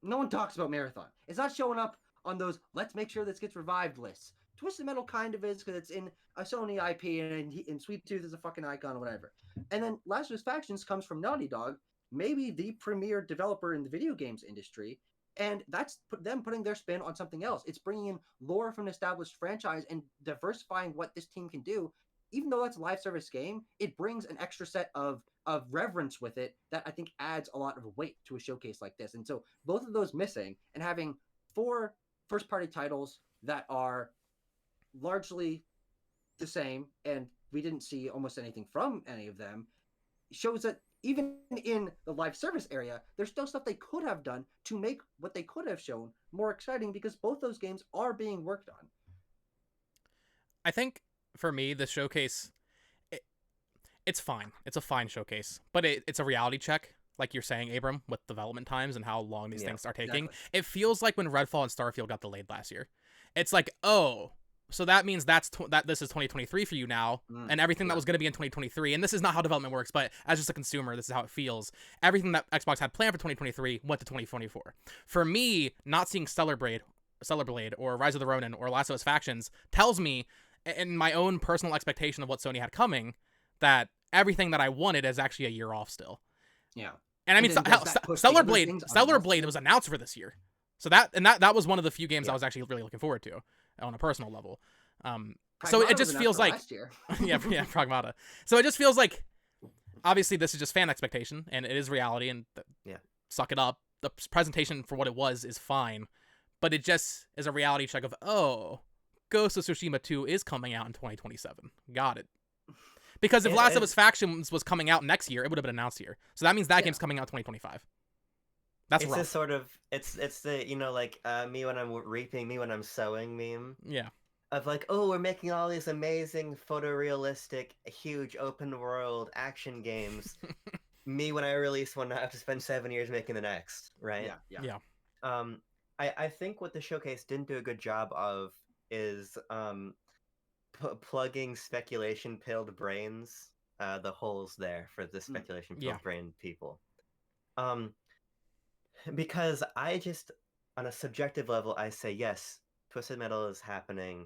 Speaker 2: no one talks about Marathon. It's not showing up on those let's make sure this gets revived lists. Twisted Metal kind of is, because it's in a Sony IP, and Sweet Tooth is a fucking icon or whatever. And then Last of Us Factions comes from Naughty Dog, maybe the premier developer in the video games industry. And that's them putting their spin on something else. It's bringing in lore from an established franchise and diversifying what this team can do. Even though that's a live service game, it brings an extra set of reverence with it that I think adds a lot of weight to a showcase like this. And so both of those missing, and having 4 first-party titles that are largely the same, and we didn't see almost anything from any of them, shows that even in the live service area, there's still stuff they could have done to make what they could have shown more exciting, because both those games are being worked on.
Speaker 3: I think for me, the showcase, it's fine. It's a fine showcase, but it's a reality check, like you're saying, Abram, with development times and how long these things are taking.
Speaker 2: Exactly.
Speaker 3: It feels like when Redfall and Starfield got delayed last year. It's like, oh, so that means that this is 2023 for you now, and everything that was going to be in 2023. And this is not how development works, but as just a consumer, this is how it feels. Everything that Xbox had planned for 2023 went to 2024. For me, not seeing Stellar Blade or Rise of the Ronin or Last of Us Factions tells me, in my own personal expectation of what Sony had coming, that everything that I wanted is actually a year off still.
Speaker 2: Yeah.
Speaker 3: And I mean, Stellar Blade was announced for this year. So that was one of the few games I was actually really looking forward to on a personal level. So it just feels like yeah, Pragmata. So it just feels like, obviously this is just fan expectation and it is reality, and suck it up. The presentation for what it was is fine, but it just is a reality check of, oh, Ghost of Tsushima 2 is coming out in 2027. Got it. Because if Last of Us Factions was coming out next year, it would have been announced here. So that means that game's coming out 2025. That's rough.
Speaker 1: This sort of it's the like me when I'm reaping, me when I'm sowing meme.
Speaker 3: Yeah.
Speaker 1: Of like, oh, we're making all these amazing photorealistic, huge open world action games. Me when I release one, I have to spend 7 years making the next, right?
Speaker 3: Yeah.
Speaker 1: I think what the showcase didn't do a good job of is plugging speculation-pilled brains, the holes there for the speculation-pilled brain people. Because I just, on a subjective level, I say, yes, Twisted Metal is happening.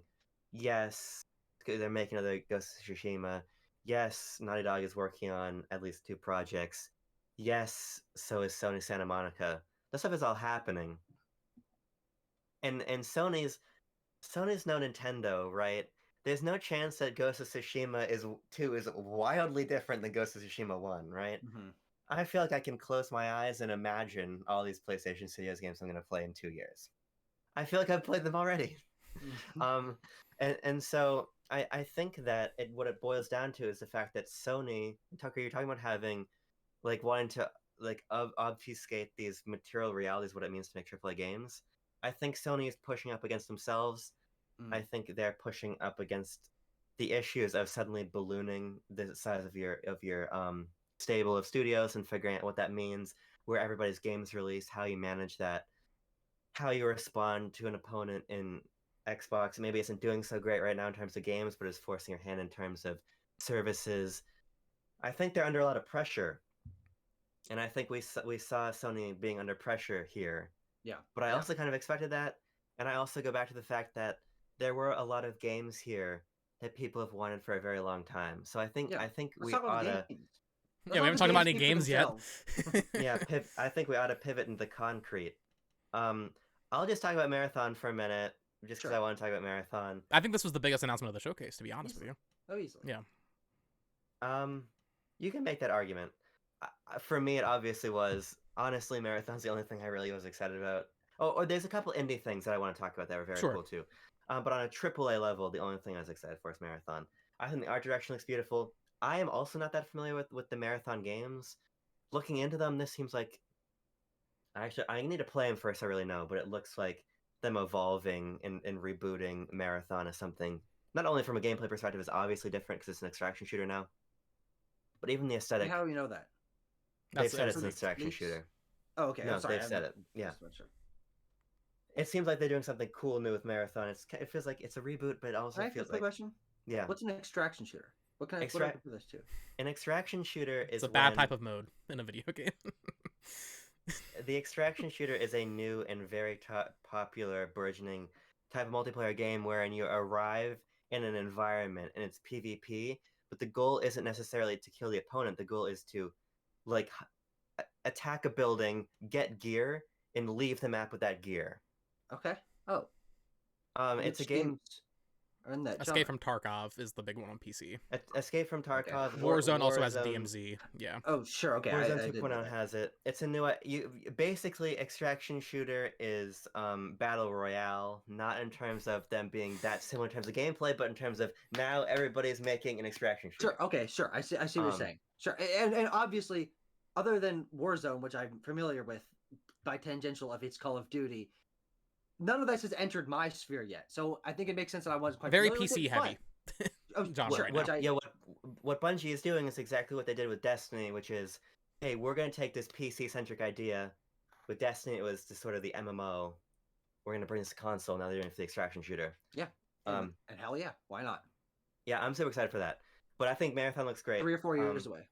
Speaker 1: Yes, they're making another Ghost of Tsushima. Yes, Naughty Dog is working on at least 2 projects. Yes, so is Sony Santa Monica. That stuff is all happening. And Sony's no Nintendo, right? There's no chance that Ghost of Tsushima 2 is wildly different than Ghost of Tsushima 1, right?
Speaker 2: Mm-hmm.
Speaker 1: I feel like I can close my eyes and imagine all these PlayStation Studios games I'm going to play in 2 years. I feel like I've played them already. And so I think that what it boils down to is the fact that Sony, Tucker, you're talking about having, like, wanting to, like, obfuscate these material realities, what it means to make AAA games. I think Sony is pushing up against themselves. I think they're pushing up against the issues of suddenly ballooning the size of your stable of studios and figuring out what that means, where everybody's games released, how you manage that, how you respond to an opponent in Xbox. Maybe isn't doing so great right now in terms of games, but is forcing your hand in terms of services. I think they're under a lot of pressure, and I think we saw Sony being under pressure here.
Speaker 2: Yeah.
Speaker 1: But I also kind of expected that, and I also go back to the fact that there were a lot of games here that people have wanted for a very long time. So I think we ought to.
Speaker 3: Yeah, we haven't talked about any games yet.
Speaker 1: I think we ought to pivot into the concrete. I'll just talk about Marathon for a minute, just because I want to talk about Marathon.
Speaker 3: I think this was the biggest announcement of the showcase, to be honest with you.
Speaker 2: Oh, easily.
Speaker 3: Yeah.
Speaker 1: You can make that argument. For me, it obviously was. Honestly, Marathon's the only thing I really was excited about. Oh, there's a couple indie things that I want to talk about that were very cool too. But on a AAA level, the only thing I was excited for is Marathon. I think the art direction looks beautiful. I am also not that familiar with the Marathon games. Looking into them, this seems like... Actually, I need to play them first, I really know, but it looks like them evolving and rebooting Marathon as something, not only from a gameplay perspective, is obviously different because it's an extraction shooter now, but even the aesthetic...
Speaker 2: How do we know that?
Speaker 1: They've said it's an extraction shooter.
Speaker 2: Oh, okay.
Speaker 1: No, they've said it. Yeah. It seems like they're doing something cool new with Marathon. It feels like it's a reboot, but it also feels like...
Speaker 2: question? Yeah. What's an extraction shooter? What can I put this to?
Speaker 1: An extraction shooter is
Speaker 3: a bad type of mode in a video game.
Speaker 1: The extraction shooter is a new and very popular, burgeoning type of multiplayer game wherein you arrive in an environment and it's PvP, but the goal isn't necessarily to kill the opponent. The goal is to, like, attack a building, get gear, and leave the map with that gear.
Speaker 2: Okay. Oh,
Speaker 1: It's a
Speaker 2: which
Speaker 1: game.
Speaker 2: games are in that
Speaker 3: Escape
Speaker 2: genre?
Speaker 3: from Tarkov is the big one on PC.
Speaker 1: Escape from Tarkov.
Speaker 3: Warzone also has
Speaker 1: Warzone,
Speaker 3: DMZ. Yeah.
Speaker 2: Oh, sure. Okay,
Speaker 1: Warzone
Speaker 2: I didn't know
Speaker 1: 2.0
Speaker 2: that.
Speaker 1: has it. It's a new. Basically extraction shooter is battle royale, not in terms of them being that similar in terms of gameplay, but in terms of now everybody's making an extraction shooter.
Speaker 2: Sure. Okay. Sure. I see what you're saying. Sure. And obviously, other than Warzone, which I'm familiar with by tangential of its Call of Duty, none of this has entered my sphere yet. So I think it makes sense that I wasn't quite
Speaker 3: Very
Speaker 2: familiar with
Speaker 3: PC
Speaker 2: it,
Speaker 3: heavy. Genre
Speaker 2: sure,
Speaker 3: right
Speaker 2: which
Speaker 3: now.
Speaker 1: What Bungie is doing is exactly what they did with Destiny, which is, hey, we're going to take this PC-centric idea. With Destiny, it was just sort of the MMO. We're going to bring this to console, now they're doing it for the extraction shooter.
Speaker 2: Yeah. And hell yeah, why not?
Speaker 1: Yeah, I'm super excited for that. But I think Marathon looks great.
Speaker 2: 3 or 4 years away.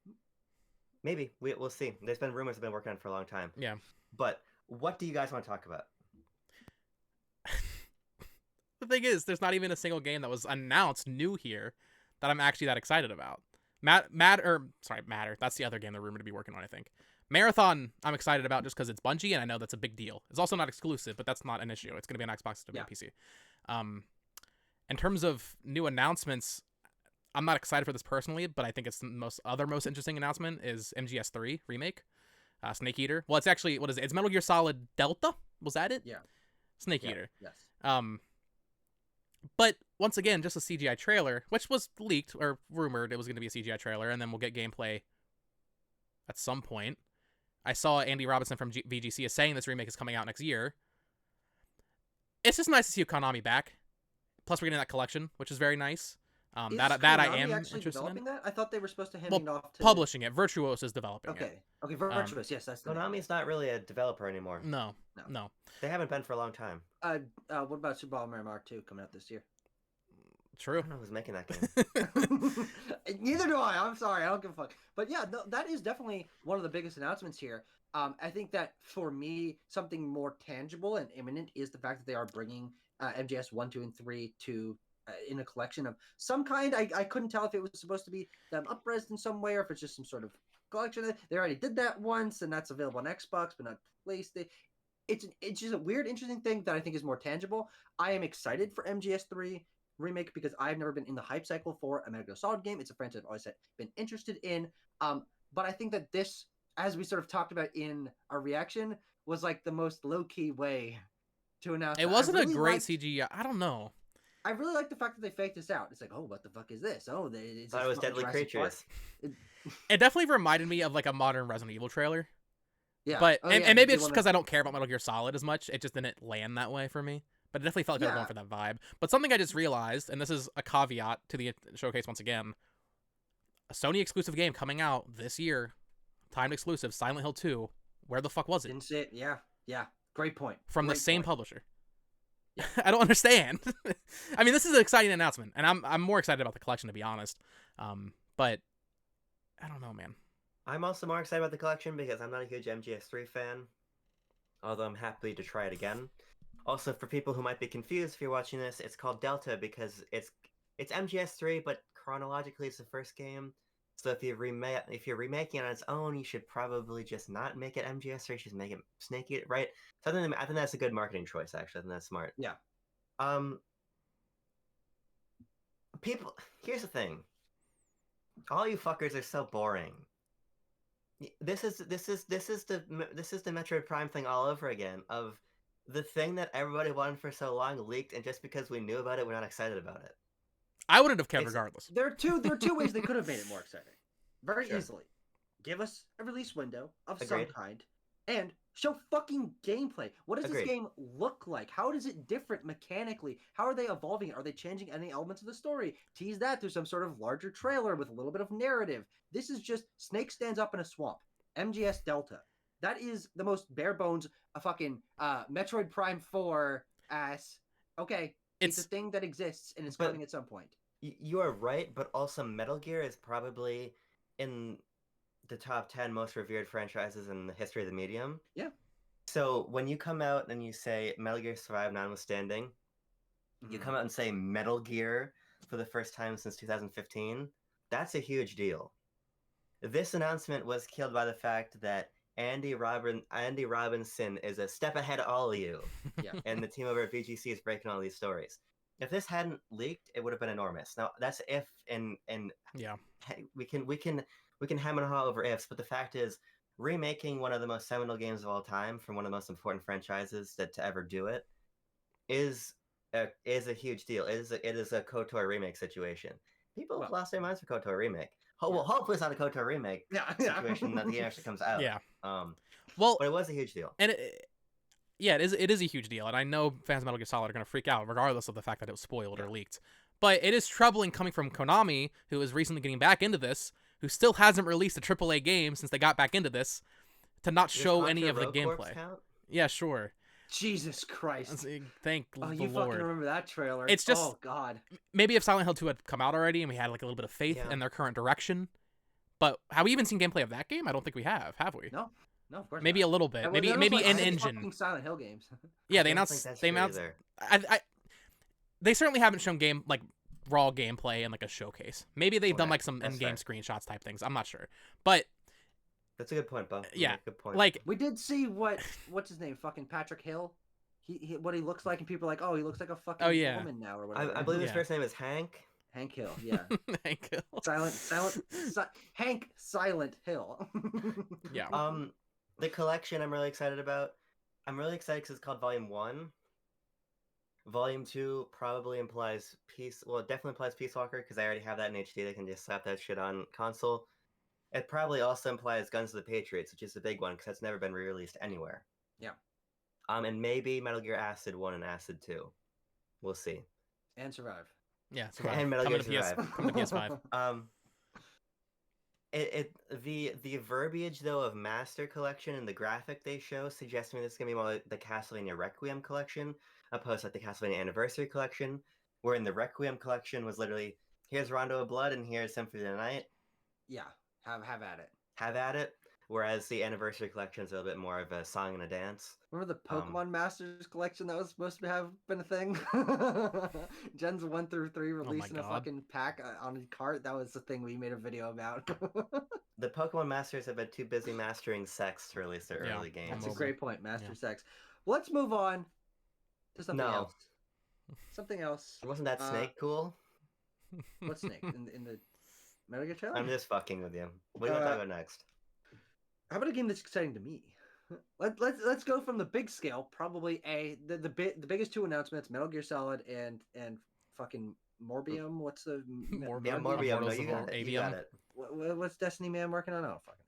Speaker 1: Maybe. We'll see. There's been rumors they've been working on it for a long time.
Speaker 3: Yeah.
Speaker 1: But what do you guys want to talk about?
Speaker 3: The thing is, there's not even a single game that was announced new here that I'm actually that excited about. Matter. That's the other game they're rumored to be working on, I think. Marathon, I'm excited about just because it's Bungie, and I know that's a big deal. It's also not exclusive, but that's not an issue. It's going to be on Xbox, it's going to be on PC. In terms of new announcements, I'm not excited for this personally, but I think it's the most interesting announcement is MGS3 remake, Snake Eater. Well, it's actually, what is it? It's Metal Gear Solid Delta. Was that it?
Speaker 2: Yeah.
Speaker 3: Snake Eater.
Speaker 2: Yes.
Speaker 3: But once again, just a CGI trailer, which was leaked or rumored it was going to be a CGI trailer, and then we'll get gameplay at some point. I saw Andy Robinson from VGC is saying this remake is coming out next year. It's just nice to see Konami back. Plus, we're getting that collection, which is very nice. That I am interested in.
Speaker 2: That? I thought they were supposed to hand it off to
Speaker 3: publishing it. Virtuos is developing it.
Speaker 2: Okay, Virtuos. Yes, that's the
Speaker 1: Konami's not really a developer anymore.
Speaker 3: No.
Speaker 1: They haven't been for a long time.
Speaker 2: What about Super Mario 2 coming out this year?
Speaker 3: True.
Speaker 1: I don't know who's making that game.
Speaker 2: Neither do I. I'm sorry. I don't give a fuck. But yeah, no, that is definitely one of the biggest announcements here. I think that for me, something more tangible and imminent is the fact that they are bringing MGS 1, 2, and 3 to in a collection of some kind. I couldn't tell if it was supposed to be them up-resed in some way or if it's just some sort of collection. They already did that once, and that's available on Xbox, but not PlayStation. It's just a weird, interesting thing that I think is more tangible. I am excited for MGS 3 remake because I've never been in the hype cycle for a Metal Gear Solid game. It's a franchise I've always been interested in. But I think that this, as we sort of talked about in our reaction, was like the most low-key way to announce.
Speaker 3: It wasn't a great CGI. I don't know.
Speaker 2: I really like the fact that they faked this out. It's like, oh, what the fuck is this? Oh, it's
Speaker 1: thought it was Deadly Creatures.
Speaker 3: It definitely reminded me of like a modern Resident Evil trailer.
Speaker 2: Yeah,
Speaker 3: but and maybe it's just because I don't care about Metal Gear Solid as much. It just didn't land that way for me. But it definitely felt like they were going for that vibe. But something I just realized, and this is a caveat to the showcase once again, a Sony exclusive game coming out this year, timed exclusive, Silent Hill 2. Where the fuck was it?
Speaker 2: Didn't see it. Yeah. Great point.
Speaker 3: From
Speaker 2: Great
Speaker 3: the same
Speaker 2: point.
Speaker 3: publisher. I don't understand. I mean, this is an exciting announcement, and I'm more excited about the collection, to be honest. But I don't know, man.
Speaker 1: I'm also more excited about the collection because I'm not a huge MGS3 fan, although I'm happy to try it again. Also, for people who might be confused if you're watching this, it's called Delta because it's MGS3, but chronologically it's the first game. So if you're remaking it on its own, you should probably just not make it MGS3. Just make it Snake Eater, right? So I think that's a good marketing choice. Actually, I think that's smart.
Speaker 2: Yeah.
Speaker 1: People, here's the thing. All you fuckers are so boring. This is the Metroid Prime thing all over again. Of the thing that everybody wanted for so long leaked, and just because we knew about it, we're not excited about it.
Speaker 3: I wouldn't have cared regardless.
Speaker 2: There are two ways they could have made it more exciting. Very
Speaker 1: Sure.
Speaker 2: easily. Give us a release window of
Speaker 1: Agreed.
Speaker 2: some kind and show fucking gameplay. What does
Speaker 1: Agreed.
Speaker 2: this game look like? How is it different mechanically? How are they evolving it? Are they changing any elements of the story? Tease that through some sort of larger trailer with a little bit of narrative. This is just Snake stands up in a swamp. MGS Delta. That is the most bare bones a fucking Metroid Prime 4 ass. Okay, it's a thing that exists and it's coming at some point.
Speaker 1: You are right, but also Metal Gear is probably in the top 10 most revered franchises in the history of the medium.
Speaker 2: Yeah.
Speaker 1: So when you come out and you say Metal Gear Survive notwithstanding, you come out and say Metal Gear for the first time since 2015, that's a huge deal. This announcement was killed by the fact that Andy Robinson is a step ahead of all of you,
Speaker 2: Yeah.
Speaker 1: and the team over at VGC is breaking all these stories. If this hadn't leaked, it would have been enormous. Now that's if and
Speaker 3: Yeah.
Speaker 1: we can hem and haw over ifs, but the fact is, remaking one of the most seminal games of all time from one of the most important franchises to ever do it is a huge deal. It is a KOTOR remake situation. People have lost their minds for KOTOR remake. Well, hopefully it's not a KOTOR remake situation that the game actually comes out.
Speaker 3: Yeah.
Speaker 1: Um,
Speaker 3: Well,
Speaker 1: but it was a huge deal.
Speaker 3: and yeah, it is a huge deal, and I know fans of Metal Gear Solid are going to freak out regardless of the fact that it was spoiled or leaked. But it is troubling coming from Konami, who is recently getting back into this, who still hasn't released a AAA game since they got back into this, to not show any of the gameplay.
Speaker 1: Count?
Speaker 3: Yeah, sure.
Speaker 2: Jesus Christ.
Speaker 3: Thank
Speaker 2: Oh,
Speaker 3: the
Speaker 2: you
Speaker 3: Lord.
Speaker 2: fucking remember that trailer.
Speaker 3: It's just...
Speaker 2: Oh, God.
Speaker 3: Maybe if Silent Hill 2 had come out already and we had like a little bit of faith in their current direction. But have we even seen gameplay of that game? I don't think we have we?
Speaker 2: No, of course
Speaker 3: maybe
Speaker 2: not.
Speaker 3: a little bit.
Speaker 2: Well,
Speaker 3: Maybe
Speaker 2: like
Speaker 3: an
Speaker 2: 6
Speaker 3: engine.
Speaker 2: fucking Silent Hill games.
Speaker 3: Yeah,
Speaker 1: they announced.
Speaker 3: They certainly haven't shown raw gameplay in like a showcase. Maybe they've done like some in-game screenshots type things. I'm not sure, but
Speaker 1: that's a good point, Bo.
Speaker 3: Yeah,
Speaker 1: good point.
Speaker 3: Like
Speaker 2: we did see what's his name, fucking Patrick Hill. He what he looks like, and people are like, oh, he looks like a fucking woman now or whatever.
Speaker 1: I believe his first name is Hank.
Speaker 2: Hank Hill, yeah.
Speaker 3: Hank Hill.
Speaker 2: Hank Silent Hill.
Speaker 3: Yeah.
Speaker 1: The collection I'm really excited about. I'm really excited because it's called Volume 1. Volume 2 probably implies Peace. Well, it definitely implies Peace Walker because I already have that in HD. They can just slap that shit on console. It probably also implies Guns of the Patriots, which is the big one because that's never been re-released anywhere.
Speaker 2: Yeah.
Speaker 1: And maybe Metal Gear Acid 1 and Acid 2. We'll see.
Speaker 2: And Survive.
Speaker 3: Yeah, Survive.
Speaker 1: And Metal Gear Survive.
Speaker 3: Come to PS5.
Speaker 1: The verbiage though of Master Collection and the graphic they show suggests to me this is gonna be more like the Castlevania Requiem collection, opposed to like the Castlevania Anniversary collection, where in the Requiem collection was literally here's Rondo of Blood and here's Symphony of the Night.
Speaker 2: Yeah, have at it.
Speaker 1: Have at it. Whereas the Anniversary collection is a little bit more of a song and a dance.
Speaker 2: Remember the Pokemon Masters collection that was supposed to have been a thing? Gens 1 through 3 released in a fucking pack on a cart. That was the thing we made a video about.
Speaker 1: The Pokemon Masters have been too busy mastering sex to release their early games.
Speaker 2: That's a great point. Master sex. Well, let's move on to something else. Something else.
Speaker 1: Wasn't that Snake cool?
Speaker 2: What Snake? In the Metal Gear trailer?
Speaker 1: I'm just fucking with you. What do you want to talk about next?
Speaker 2: How about a game that's exciting to me? Let's go from the big scale. Probably the biggest two announcements: Metal Gear Solid and fucking Morbium. What's the
Speaker 1: Morbium? Yeah, Morbium. No, you got it.
Speaker 2: What's Destiny Man working on? I don't fucking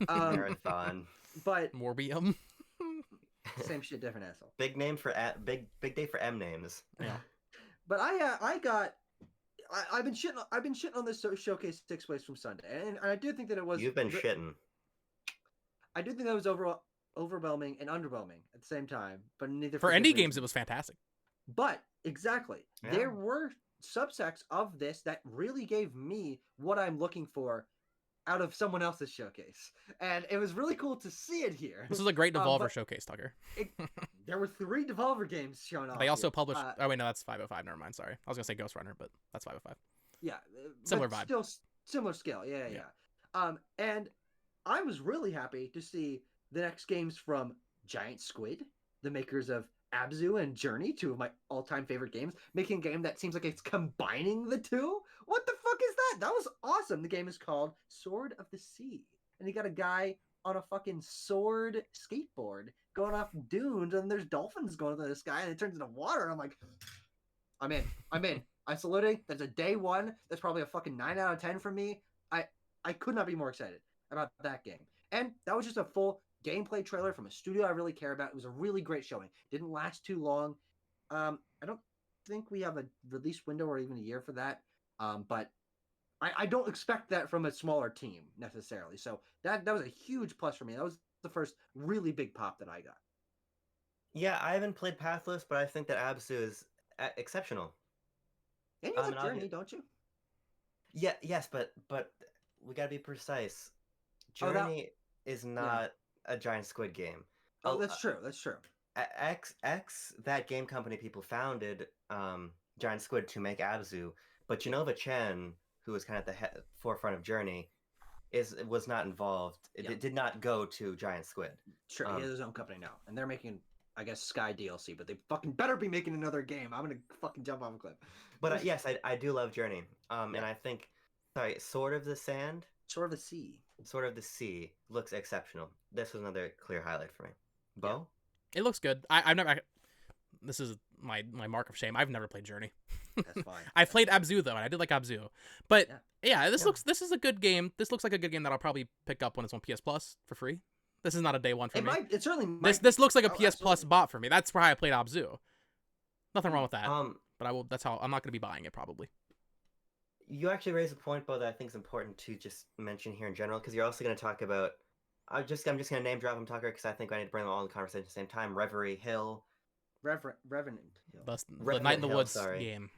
Speaker 2: know.
Speaker 1: Marathon.
Speaker 2: But
Speaker 3: Morbium.
Speaker 2: Same shit, different asshole.
Speaker 1: Big name for big day for M names.
Speaker 3: Yeah.
Speaker 2: But I've been shitting on this showcase 6 ways from Sunday, and I do think that it was.
Speaker 1: You've been shitting.
Speaker 2: I do think that was overwhelming and underwhelming at the same time, but neither
Speaker 3: for indie games it was fantastic.
Speaker 2: But exactly, there were subsects of this that really gave me what I'm looking for out of someone else's showcase, and it was really cool to see it here.
Speaker 3: This was a great Devolver showcase, Tucker.
Speaker 2: There were 3 Devolver games shown off.
Speaker 3: They also published. Oh wait, no, that's 505. Never mind. Sorry, I was gonna say Ghost Runner, but that's 505.
Speaker 2: Yeah,
Speaker 3: similar vibe.
Speaker 2: Still similar scale. Yeah. And I was really happy to see the next games from Giant Squid, the makers of Abzu and Journey, 2 of my all-time favorite games, making a game that seems like it's combining the two. What the fuck is that? That was awesome. The game is called Sword of the Sea, and you got a guy on a fucking sword skateboard going off dunes, and there's dolphins going to the sky, and it turns into water. And I'm like, I'm in. I'm saluting. That's a day 1. That's probably a fucking 9 out of 10 for me. I could not be more excited about that game. And that was just a full gameplay trailer from a studio I really care about. It was a really great showing. Didn't last too long. I don't think we have a release window or even a year for that. But I don't expect that from a smaller team necessarily. So that was a huge plus for me. That was the first really big pop that I got.
Speaker 1: Yeah, I haven't played Pathless, but I think that Abzu is exceptional.
Speaker 2: And you like Journey, don't you?
Speaker 1: Yeah, yes, but we gotta be precise. Journey is not a Giant Squid game.
Speaker 2: Oh, that's true. That's true.
Speaker 1: That game company people founded Giant Squid to make Abzu, but Genova Chen, who was kind of at the forefront of Journey, was not involved. It did not go to Giant Squid.
Speaker 2: Sure, he has his own company now, and they're making, I guess, Sky DLC, but they fucking better be making another game. I'm gonna fucking jump off a cliff.
Speaker 1: But yes, I do love Journey. And
Speaker 2: Yeah.
Speaker 1: I think, sorry, Sword of the Sand,
Speaker 2: Sort of a sea.
Speaker 1: Sword of the Sea looks exceptional. This was another clear highlight for me. Bo?
Speaker 3: It looks good. I've never. This is my mark of shame. I've never played Journey.
Speaker 2: That's fine.
Speaker 3: I played Abzu though, and I did like Abzu. But yeah,
Speaker 1: Yeah.
Speaker 3: this is a good game. This looks like a good game that I'll probably pick up when it's on PS Plus for free. This is not a day one for me.
Speaker 2: It certainly might.
Speaker 3: This looks like a
Speaker 2: Oh,
Speaker 3: PS Plus
Speaker 2: absolutely.
Speaker 3: bot for me. That's why I played Abzu. Nothing wrong with that. But I will. That's how I'm not going to be buying it probably.
Speaker 1: You actually raised a point, Bo, that I think is important to just mention here in general, because you're also going to talk about. I'm just going to name drop them, Tucker, because I think I need to bring them all in the conversation at the same time. Reverie Hill,
Speaker 2: Revenant.
Speaker 3: The
Speaker 1: Revenant
Speaker 3: Night in the
Speaker 1: Hill,
Speaker 3: Woods
Speaker 1: sorry.
Speaker 3: game.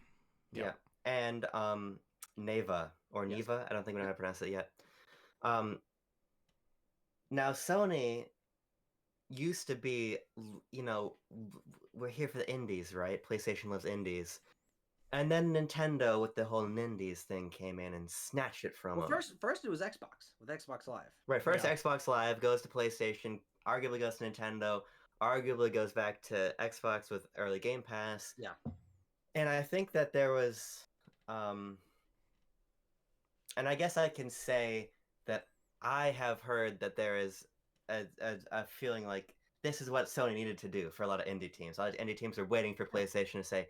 Speaker 1: Yeah. And Neva or
Speaker 2: Yes.
Speaker 1: Neva. I don't think we know how to pronounce it yet. Now Sony used to be, we're here for the indies, right? PlayStation loves indies. And then Nintendo with the whole Nindies thing came in and snatched it from them.
Speaker 2: First it was Xbox with Xbox Live.
Speaker 1: Right, first Xbox Live goes to PlayStation, arguably goes to Nintendo, arguably goes back to Xbox with early Game Pass.
Speaker 2: Yeah.
Speaker 1: And I think that there was, and I guess I can say that I have heard that there is a feeling like this is what Sony needed to do for a lot of indie teams. A lot of indie teams are waiting for PlayStation to say,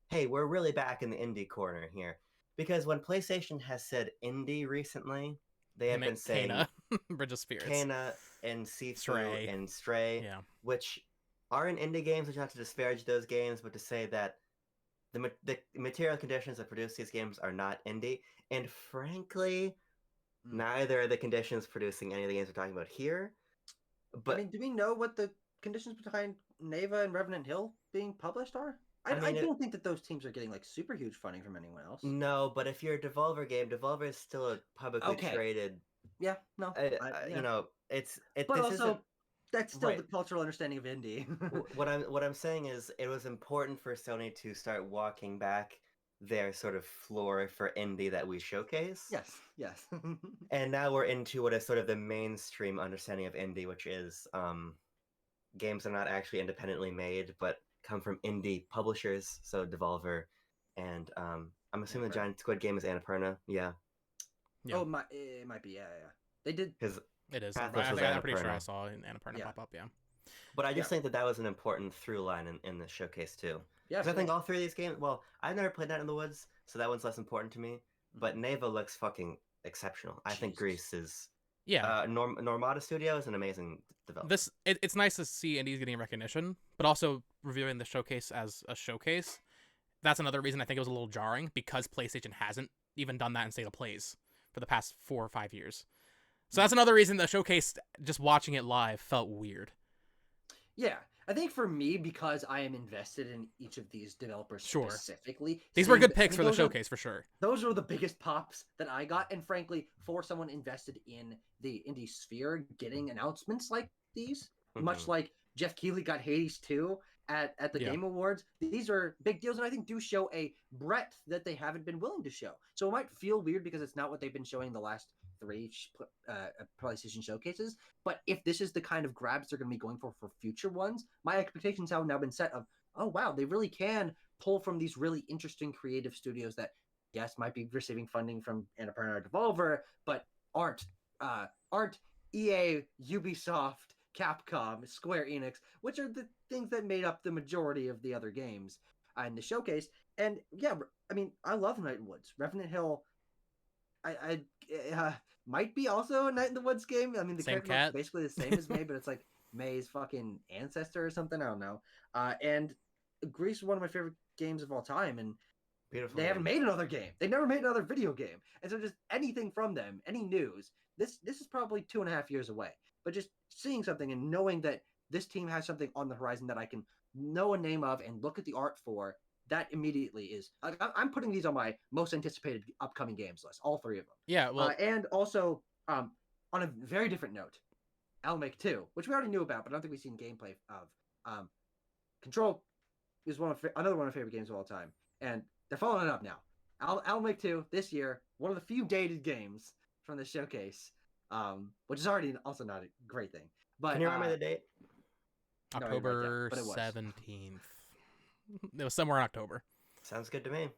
Speaker 1: hey, we're really back in the indie corner here. Because when PlayStation has said indie recently, they have been saying
Speaker 3: Kena, Bridge of Spirits,
Speaker 1: Kena and Sifu and Stray, which aren't indie games, which not to disparage those games, but to say that the material conditions that produce these games are not indie. And frankly, neither are the conditions producing any of the games we're talking about here. But
Speaker 2: I mean, do we know what the conditions behind Neva and Revenant Hill being published are? I don't think that those teams are getting like super huge funding from anyone else.
Speaker 1: No, but if you're a Devolver game, Devolver is still a publicly traded.
Speaker 2: Yeah, no.
Speaker 1: You know, it's.
Speaker 2: But also, that's still the cultural understanding of indie.
Speaker 1: What I'm saying is, it was important for Sony to start walking back their sort of floor for indie that we showcase.
Speaker 2: Yes.
Speaker 1: And now we're into what is sort of the mainstream understanding of indie, which is games that are not actually independently made, but come from indie publishers, so Devolver, and I'm assuming the Giant Squid game is Annapurna. Yeah.
Speaker 2: Oh, it might be. Yeah. They did.
Speaker 1: Because
Speaker 3: it is.
Speaker 1: I'm
Speaker 3: pretty sure I saw Annapurna pop up. Yeah.
Speaker 1: But I just think that was an important through line in the showcase too.
Speaker 2: Yeah.
Speaker 1: Because I think all three of these games. Well, I've never played Night in the Woods, so that one's less important to me. But Neva looks fucking exceptional. I think Greece is. Yeah. Normata Studio is an amazing developer.
Speaker 3: It's nice to see indies getting recognition, but also reviewing the showcase as a showcase. That's another reason I think it was a little jarring, because PlayStation hasn't even done that in State of Plays for the past 4 or 5 years. So that's another reason the showcase, just watching it live, felt weird.
Speaker 2: Yeah. I think for me, because I am invested in each of these developers specifically.
Speaker 3: These were good picks for the showcase, for sure.
Speaker 2: Those were the biggest pops that I got. And frankly, for someone invested in the indie sphere, getting announcements like these, much like Jeff Keighley got Hades 2 at the Game Awards, these are big deals, and I think do show a breadth that they haven't been willing to show. So it might feel weird because it's not what they've been showing the last 3 PlayStation showcases, but if this is the kind of grabs they're going to be going for future ones, my expectations have now been set of, oh wow, they really can pull from these really interesting creative studios that, yes, might be receiving funding from Annapurna or Devolver, but aren't EA, Ubisoft, Capcom, Square Enix, which are the things that made up the majority of the other games in the showcase. And yeah, I mean, I love Night in the Woods. Revenant Hill, I might be also a Night in the Woods game. I mean, the character is basically the same as May, but it's like May's fucking ancestor or something. I don't know. And Greece is one of my favorite games of all time, and they haven't made another game. They never made another video game, and so just anything from them, any news. This is probably 2.5 years away. But just seeing something and knowing that this team has something on the horizon that I can know a name of and look at the art for, that immediately is. I'm putting these on my most anticipated upcoming games list, all 3 of them.
Speaker 3: Yeah, well,
Speaker 2: and also on a very different note, Alan Wake 2, which we already knew about, but I don't think we've seen gameplay of. Control is another one of my favorite games of all time, and they're following it up now. Alan Wake 2 this year, one of the few dated games from the showcase. which is already also not a great thing. But
Speaker 1: Can you remember the date?
Speaker 2: No, I didn't write
Speaker 3: October
Speaker 2: down, but it was.
Speaker 3: 17th. It was somewhere in October.
Speaker 1: Sounds good to me.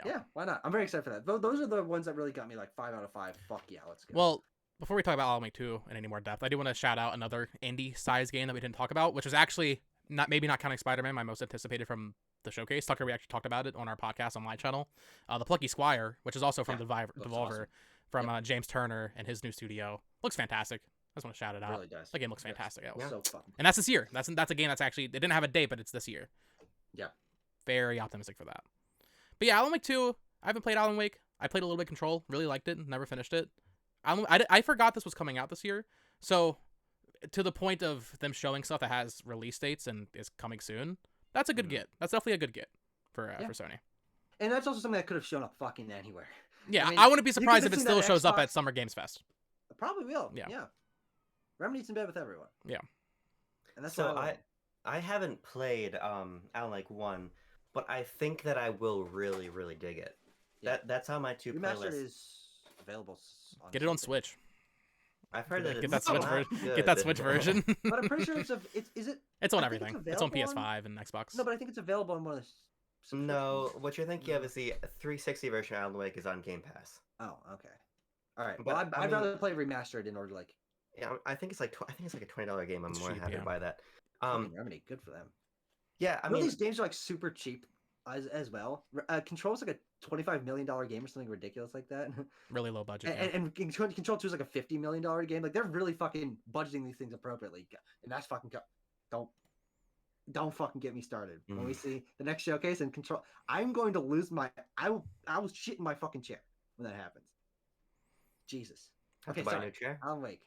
Speaker 2: Yeah, why not? I'm very excited for that. Those are the ones that really got me like 5 out of 5. Fuck yeah, let's go.
Speaker 3: Well, before we talk about Alan Wake 2 in any more depth, I do want to shout out another indie size game that we didn't talk about, which is actually not counting Spider-Man, my most anticipated from the showcase. Tucker, we actually talked about it on our podcast on my channel. The Plucky Squire, which is also from Devolver,
Speaker 2: awesome.
Speaker 3: from James Turner and his new studio, looks fantastic. I just want to shout it out.
Speaker 2: It really does.
Speaker 3: The game looks fantastic.
Speaker 2: Yeah. So fun.
Speaker 3: And that's this year. That's a game that's actually, they didn't have a date, but it's this year.
Speaker 2: Yeah.
Speaker 3: Very optimistic for that. But yeah, Alan Wake 2, I haven't played Alan Wake. I played a little bit Control, really liked it, never finished it. I forgot this was coming out this year. So to the point of them showing stuff that has release dates and is coming soon, that's a good get. That's definitely a good get for Sony. And
Speaker 2: that's also something that could have shown up fucking anywhere.
Speaker 3: Yeah,
Speaker 2: I mean,
Speaker 3: I wouldn't be surprised if it still shows up at Summer Games Fest.
Speaker 2: It probably will.
Speaker 3: Yeah.
Speaker 2: Remedy's in bed with everyone.
Speaker 3: Yeah.
Speaker 2: And that's
Speaker 1: so I haven't played Alan Wake 1, but I think that I will really, really dig it.
Speaker 2: Yeah.
Speaker 1: That's how my two
Speaker 2: Remastered
Speaker 1: playlists
Speaker 2: is available.
Speaker 3: Get it on Switch.
Speaker 1: I've heard that
Speaker 3: Get that Switch version. Get that Switch version.
Speaker 2: But I'm pretty sure is it?
Speaker 3: It's on everything. It's on PS5 and Xbox.
Speaker 2: No, but I think it's available on one of the.
Speaker 1: No, what you're thinking of is the 360 version of Alan Wake is on Game Pass.
Speaker 2: Oh, okay. All right.
Speaker 1: But,
Speaker 2: Well, I'd rather play remastered in order to like.
Speaker 1: Yeah, I think it's like a $20 game. I'm more than happy to buy that.
Speaker 2: Remedy, good for them.
Speaker 1: Yeah, I mean,
Speaker 2: these games are like super cheap as well. Control's like a $25 million game or something ridiculous like that.
Speaker 3: Really low budget.
Speaker 2: And Control 2 is like a $50 million game. Like they're really fucking budgeting these things appropriately. And that's fucking don't fucking get me started. When we see the next showcase and Control, I'm going to lose my. I will shit in my fucking chair when that happens. Jesus.
Speaker 1: Okay, buy a new chair.
Speaker 2: Alan Wake.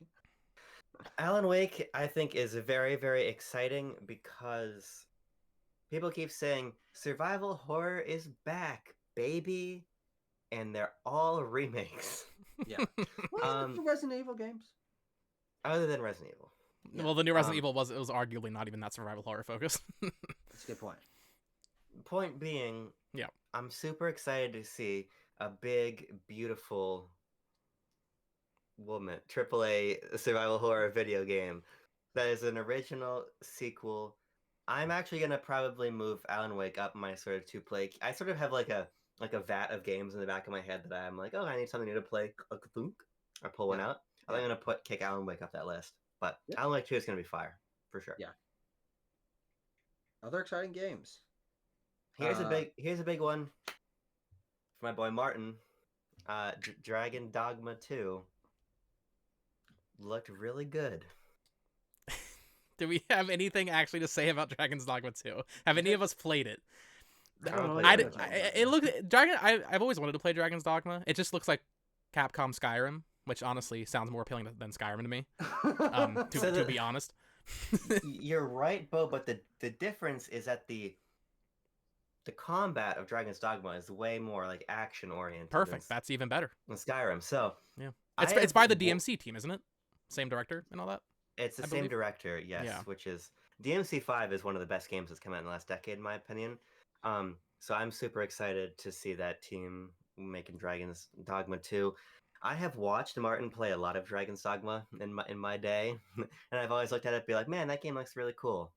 Speaker 1: Alan Wake, I think, is very, very exciting because people keep saying survival horror is back, baby, and they're all remakes.
Speaker 2: Yeah. What the Resident Evil games?
Speaker 1: Other than Resident Evil.
Speaker 3: Yeah. Well, the new Resident Evil was arguably not even that survival horror focused.
Speaker 2: That's a good point.
Speaker 1: Point being,
Speaker 3: yeah,
Speaker 1: I'm super excited to see a big, beautiful woman AAA survival horror video game that is an original sequel. I'm actually gonna probably move Alan Wake up my sort of play. I sort of have like a vat of games in the back of my head that I'm like, oh, I need something new to play, or pull one out. I'm gonna kick Alan Wake off that list. But Alan Wake 2 is gonna be fire for sure.
Speaker 2: Yeah. Other exciting games.
Speaker 1: Here's a big one for my boy Martin. Dragon Dogma 2 looked really good.
Speaker 3: Do we have anything actually to say about Dragon's Dogma 2? Have any of us played it?
Speaker 2: I don't know.
Speaker 3: It looked Dragon. I've always wanted to play Dragon's Dogma. It just looks like Capcom Skyrim, which honestly sounds more appealing than Skyrim to me. To be honest.
Speaker 1: You're right, Bo, but the difference is that the combat of Dragon's Dogma is way more like action oriented.
Speaker 3: Perfect. That's even better
Speaker 1: than Skyrim. So
Speaker 3: yeah, it's by the DMC team, isn't it? Same director and all that.
Speaker 1: It's the same director, yes. Yeah. Which is DMC 5 is one of the best games that's come out in the last decade, in my opinion. So I'm super excited to see that team making Dragon's Dogma 2. I have watched Martin play a lot of Dragon's Dogma in my day, and I've always looked at it and be like, man, that game looks really cool.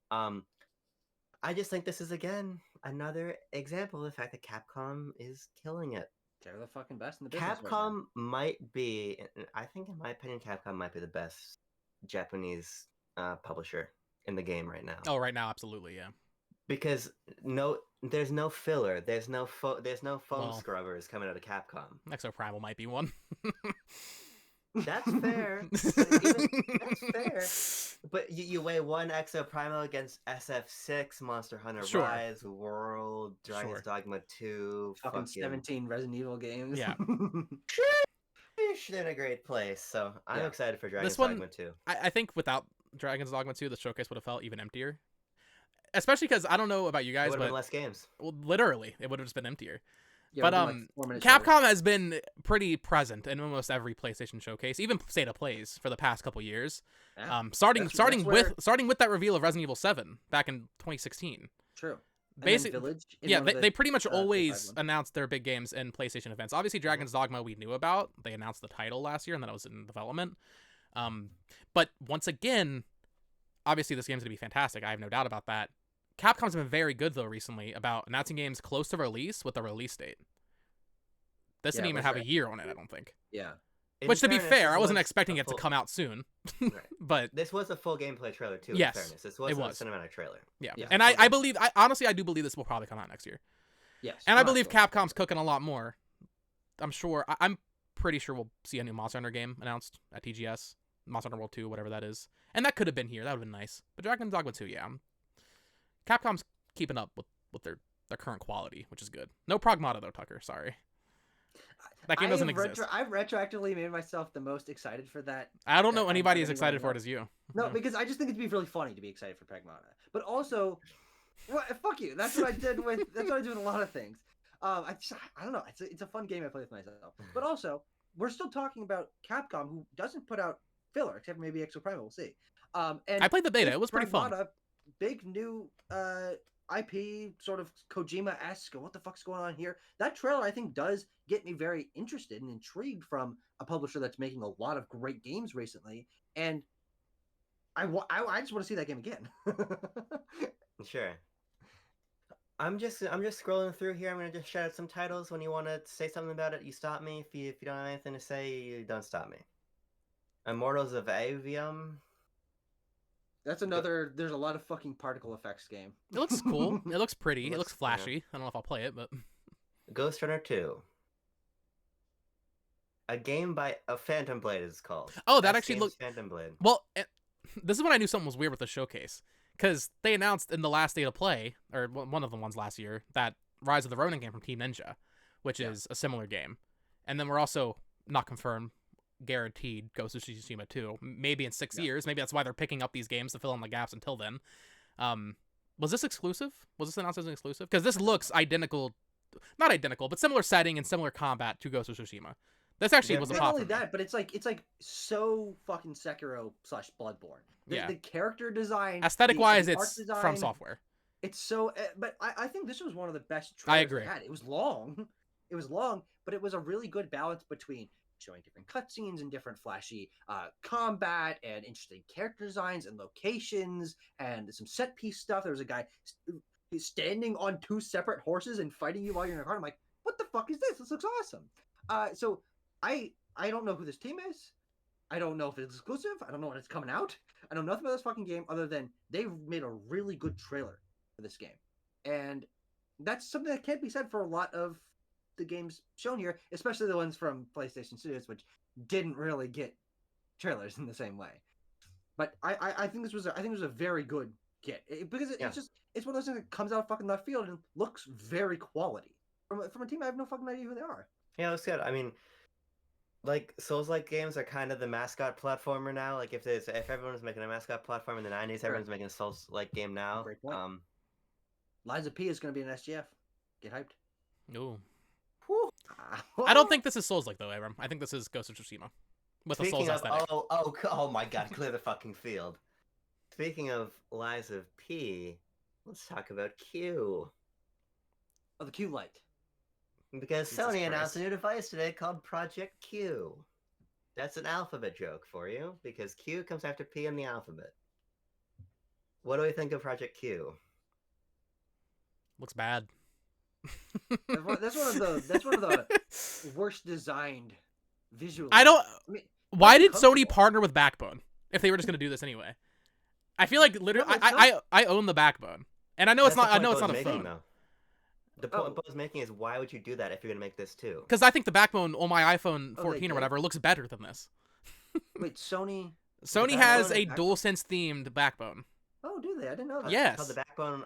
Speaker 1: I just think this is, again, another example of the fact that Capcom is killing it.
Speaker 2: They're the fucking best in the business.
Speaker 1: Capcom might be, I think in my opinion, Capcom might be the best Japanese publisher in the game right now.
Speaker 3: Oh, right now, absolutely, yeah.
Speaker 1: Because there's no filler, there's no foam scrubbers coming out of Capcom.
Speaker 3: Exoprimal might be one.
Speaker 1: That's fair. That's fair. But you weigh one Exoprimal against SF6, Monster Hunter Rise, World, Dragon's Dogma 2,
Speaker 2: fucking 17 Resident Evil games.
Speaker 3: Yeah.
Speaker 1: They're in a great place, so I'm excited for Dragon's Dogma 2.
Speaker 3: I think without Dragon's Dogma 2, the showcase would have felt even emptier. Especially because I don't know about you guys,
Speaker 1: but been less games.
Speaker 3: Well, literally, it would have just been emptier.
Speaker 2: Yeah,
Speaker 3: but Capcom has been pretty present in almost every PlayStation showcase, even State of Plays for the past couple years. Yeah. Starting with that reveal of Resident Evil 7 back in 2016.
Speaker 2: True. and then
Speaker 3: Basically,
Speaker 2: Village. In
Speaker 3: yeah,
Speaker 2: one of
Speaker 3: they pretty much
Speaker 2: PS5
Speaker 3: always
Speaker 2: ones.
Speaker 3: announce their big games in PlayStation events. Obviously, Dragon's Dogma we knew about. They announced the title last year, and then it was in development. But once again, obviously this game's gonna be fantastic. I have no doubt about that. Capcom's been very good though recently about announcing games close to release with a release date. This didn't
Speaker 2: Yeah,
Speaker 3: even
Speaker 2: that's
Speaker 3: have a
Speaker 2: right.
Speaker 3: year on it, I don't think.
Speaker 2: Yeah.
Speaker 1: In
Speaker 3: Which, to be
Speaker 1: fairness,
Speaker 3: fair,
Speaker 1: this
Speaker 3: I wasn't
Speaker 1: was
Speaker 3: expecting
Speaker 1: a
Speaker 3: it to
Speaker 1: full-
Speaker 3: come out soon.
Speaker 1: Right.
Speaker 3: But
Speaker 1: This was a full gameplay trailer too.
Speaker 3: Yes,
Speaker 1: in fairness, this
Speaker 3: it
Speaker 1: wasn't
Speaker 3: was.
Speaker 1: a cinematic trailer.
Speaker 3: yeah,
Speaker 2: Yeah,
Speaker 3: and
Speaker 2: full
Speaker 3: I
Speaker 2: game.
Speaker 3: believe, honestly, I do believe this will probably come out next year.
Speaker 2: Yes.
Speaker 3: And I
Speaker 2: Oh,
Speaker 3: believe
Speaker 2: absolutely.
Speaker 3: Capcom's cooking a lot more. I'm sure. I'm pretty sure we'll see a new Monster Hunter game announced at TGS, Monster Hunter World 2, whatever that is. And that could have been here. That would have been nice. But Dragon's Dogma 2, yeah. Capcom's keeping up with their current quality, which is good. No Pragmata though, Tucker. Sorry. That game doesn't exist.
Speaker 2: I've retroactively made myself the most excited for that.
Speaker 3: I don't know
Speaker 2: I've
Speaker 3: anybody as
Speaker 2: anyone
Speaker 3: excited for it
Speaker 2: else.
Speaker 3: as you.
Speaker 2: No, because I just think it'd be really funny to be excited for Pragmata. But also, fuck you. That's what I did with. That's what I do with a lot of things. I don't know. It's a fun game I play with myself. But also, we're still talking about Capcom, who doesn't put out filler, except for maybe Exo Primal. We'll see. And
Speaker 3: I played the beta.
Speaker 2: with
Speaker 3: It was pretty fun.
Speaker 2: Pragmata, big new IP, sort of Kojima-esque. What the fuck's going on here? That trailer, I think, does get me very interested and intrigued from a publisher that's making a lot of great games recently, and I just want to see that game again.
Speaker 1: Sure. I'm just scrolling through here. I'm gonna just shout out some titles. When you want to say something about it, you stop me. If you don't have anything to say, you don't stop me. Immortals of Avium.
Speaker 2: That's another. There's a lot of fucking particle effects game.
Speaker 3: It looks cool. It looks pretty. It looks
Speaker 1: Yeah.
Speaker 3: flashy. I don't know if I'll play it, but
Speaker 1: Ghost Runner 2. A game by a Phantom Blade is called.
Speaker 3: oh, that
Speaker 1: S
Speaker 3: actually
Speaker 1: Games
Speaker 3: looked
Speaker 1: Phantom Blade.
Speaker 3: well. This is when I knew something was weird with the showcase, because they announced in the last State of Play, or one of the ones last year, that Rise of the Ronin game from Team Ninja, which is a similar game, and then we're also not confirmed, guaranteed Ghost of Tsushima 2. Maybe in 6 years. Maybe that's why they're picking up these games to fill in the gaps until then. Was this exclusive? Was this announced as an exclusive? Because this looks identical, not identical, but similar setting and similar combat to Ghost of Tsushima. This actually
Speaker 1: Yeah,
Speaker 3: was a
Speaker 2: Not
Speaker 3: pop
Speaker 2: only
Speaker 3: for me.
Speaker 2: that, but it's like so fucking Sekiro / Bloodborne.
Speaker 3: Yeah.
Speaker 2: The character design,
Speaker 3: Aesthetic wise,
Speaker 2: the art
Speaker 3: it's
Speaker 2: design,
Speaker 3: From Software.
Speaker 2: It's so, but I think this was one of the best
Speaker 3: I
Speaker 2: trailers
Speaker 3: agree.
Speaker 2: they had. It was long, but it was a really good balance between showing different cutscenes and different flashy combat and interesting character designs and locations and some set piece stuff. There was a guy standing on 2 separate horses and fighting you while you're in a car. I'm like, what the fuck is this? This looks awesome. So I don't know who this team is. I don't know if it's exclusive. I don't know when it's coming out. I know nothing about this fucking game other than they've made a really good trailer for this game. And that's something that can't be said for a lot of the games shown here, especially the ones from PlayStation Studios, which didn't really get trailers in the same way. But I think this was a very good get because it's one of those things that comes out of fucking left field and looks very quality from a team I have no fucking idea who they are.
Speaker 1: Yeah, it looks good. I mean, like Souls-like games are kind of the mascot platformer now. Like if everyone was making a mascot platform in the '90s, everyone's making a Souls-like game now.
Speaker 2: Great point. Liza P is going to be an SGF. Get hyped.
Speaker 3: Ooh.
Speaker 2: Whew.
Speaker 3: I don't think this is Souls like though, Abram. I think this is Ghost of Tsushima with a Souls
Speaker 1: Speaking of,
Speaker 3: aesthetic.
Speaker 1: oh my God, clear the fucking field. Speaking of Liza P, let's talk about Q.
Speaker 2: Oh, the Q Light.
Speaker 1: Because
Speaker 3: Jesus
Speaker 1: Sony announced
Speaker 3: Christ.
Speaker 1: a new device today called Project Q. That's an alphabet joke for you, because Q comes after P in the alphabet. What do we think of Project Q?
Speaker 3: Looks bad.
Speaker 2: That's one of the worst designed visually.
Speaker 3: I don't.
Speaker 2: mean,
Speaker 3: Why did Sony
Speaker 2: comfortable.
Speaker 3: partner with Backbone if they were just gonna do this anyway? I feel like literally,
Speaker 2: No, it's
Speaker 3: I own the Backbone, and I know it's
Speaker 1: That's
Speaker 3: not.
Speaker 1: the
Speaker 3: I know
Speaker 1: point
Speaker 3: it's not a
Speaker 1: Bo's making,
Speaker 3: phone.
Speaker 1: though. The point Bo's making is, why would you do that if you're gonna make this too?
Speaker 3: Because I think the Backbone on my iPhone
Speaker 2: Oh,
Speaker 3: 14
Speaker 2: they
Speaker 3: or whatever looks better than this.
Speaker 2: Wait, Sony.
Speaker 3: Sony
Speaker 2: Backbone
Speaker 3: has
Speaker 2: and
Speaker 3: a
Speaker 2: Backbone?
Speaker 3: DualSense themed Backbone.
Speaker 2: Oh, do they? I didn't know that.
Speaker 3: Yes.
Speaker 1: It's called the Backbone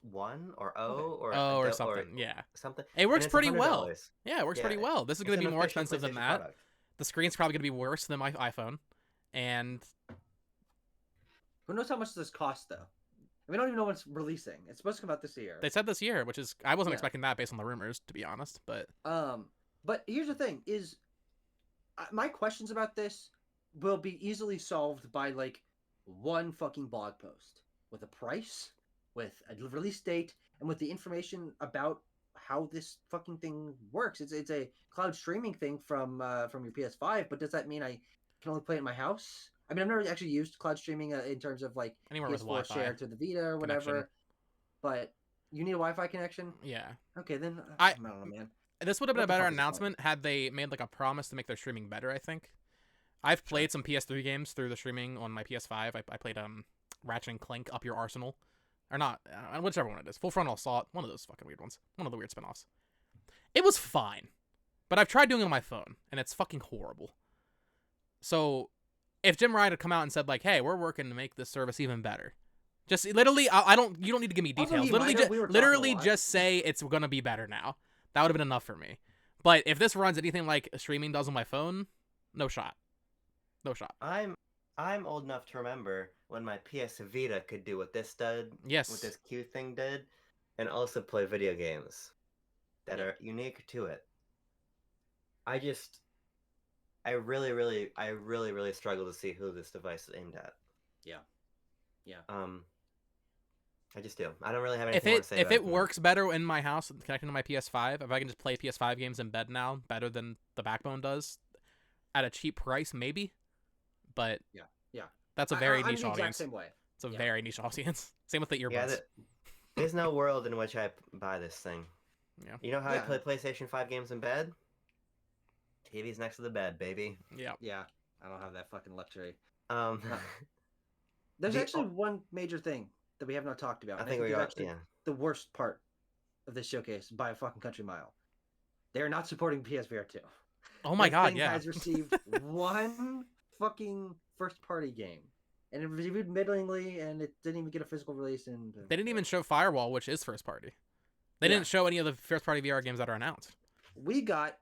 Speaker 1: 1 or O
Speaker 2: Okay.
Speaker 1: or
Speaker 3: Oh, or
Speaker 1: or
Speaker 3: something. Yeah.
Speaker 1: something.
Speaker 3: It works
Speaker 1: And it's
Speaker 3: pretty well.
Speaker 1: $100.
Speaker 3: Yeah, it works
Speaker 1: Yeah,
Speaker 3: pretty well. This is
Speaker 1: It's
Speaker 3: gonna be
Speaker 1: an
Speaker 3: more
Speaker 1: official
Speaker 3: expensive than
Speaker 1: PlayStation
Speaker 3: that.
Speaker 1: product.
Speaker 3: The screen's probably gonna be worse than my iPhone, and
Speaker 2: Who knows how much this costs though? We don't even know when it's releasing. It's supposed to come out this year.
Speaker 3: they said this year, which is I wasn't
Speaker 2: Yeah.
Speaker 3: expecting that based on the rumors, to be honest. But
Speaker 2: But here's the thing: is my questions about this will be easily solved by like one fucking blog post with a price, with a release date, and with the information about how this fucking thing works. It's a cloud streaming thing from your PS5, but does that mean I can only play it in my house? I mean, I've never actually used cloud streaming in terms of like
Speaker 3: Anywhere with
Speaker 2: PS4
Speaker 3: Wi-Fi
Speaker 2: share to the Vita or
Speaker 3: connection.
Speaker 2: whatever. But you need a Wi-Fi connection.
Speaker 3: Yeah.
Speaker 2: Okay, then
Speaker 3: I
Speaker 2: don't know, man.
Speaker 3: This would have been
Speaker 2: What
Speaker 3: a
Speaker 2: the
Speaker 3: better
Speaker 2: fuck is the point?
Speaker 3: announcement had they made like a promise to make their streaming better. I think I've played some PS3 games through the streaming on my PS5. I played Ratchet and Clank Up Your Arsenal, or not, whichever one it is. Full Frontal Assault, one of those fucking weird ones, one of the weird spinoffs. It was fine, but I've tried doing it on my phone, and it's fucking horrible. So, if Jim Ryan had come out and said like, "Hey, we're working to make this service even better," just literally, I don't. You don't need to give me
Speaker 2: Also,
Speaker 3: details.
Speaker 2: he
Speaker 3: Literally,
Speaker 2: might have- we were talking
Speaker 3: literally
Speaker 2: a lot.
Speaker 3: just say it's gonna be better now. That would have been enough for me. But if this runs anything like streaming does on my phone, no shot. No shot.
Speaker 1: I'm old enough to remember when my PS Vita could do what this did,
Speaker 3: Yes.
Speaker 1: what this Q thing did, and also play video games that are unique to it. I really struggle to see who this device is aimed at.
Speaker 2: Yeah.
Speaker 1: I just do. I don't really have anything more to say
Speaker 3: If
Speaker 1: about
Speaker 3: it works better in my house connecting to my PS5, if I can just play PS5 games in bed now better than the Backbone does at a cheap price, maybe. But
Speaker 2: Yeah.
Speaker 3: that's a very
Speaker 2: I'm
Speaker 3: niche
Speaker 2: the exact
Speaker 3: audience.
Speaker 2: same way.
Speaker 3: It's a
Speaker 2: Yeah.
Speaker 3: very niche audience. Same with the earbuds.
Speaker 1: Yeah, there's no world in which I buy this thing.
Speaker 3: Yeah.
Speaker 1: You know how I
Speaker 2: Yeah.
Speaker 1: play PlayStation 5 games in bed? TV's next to the bed, baby.
Speaker 3: Yeah.
Speaker 2: Yeah, I don't have that fucking luxury.
Speaker 1: Um,
Speaker 2: There's
Speaker 1: The-
Speaker 2: actually one major thing that we have not talked about.
Speaker 1: I
Speaker 2: and
Speaker 1: think we
Speaker 2: is
Speaker 1: got
Speaker 2: actually
Speaker 1: yeah.
Speaker 2: the worst part of this showcase by a fucking country mile. They're not supporting PSVR 2.
Speaker 3: Oh my
Speaker 2: This
Speaker 3: god,
Speaker 2: thing
Speaker 3: yeah.
Speaker 2: has received one fucking first party game. And it reviewed middlingly, and it didn't even get a physical release. And
Speaker 3: They didn't even show Firewall, which is first party. They
Speaker 2: Yeah.
Speaker 3: didn't show any of the first party VR games that are announced.
Speaker 2: We got,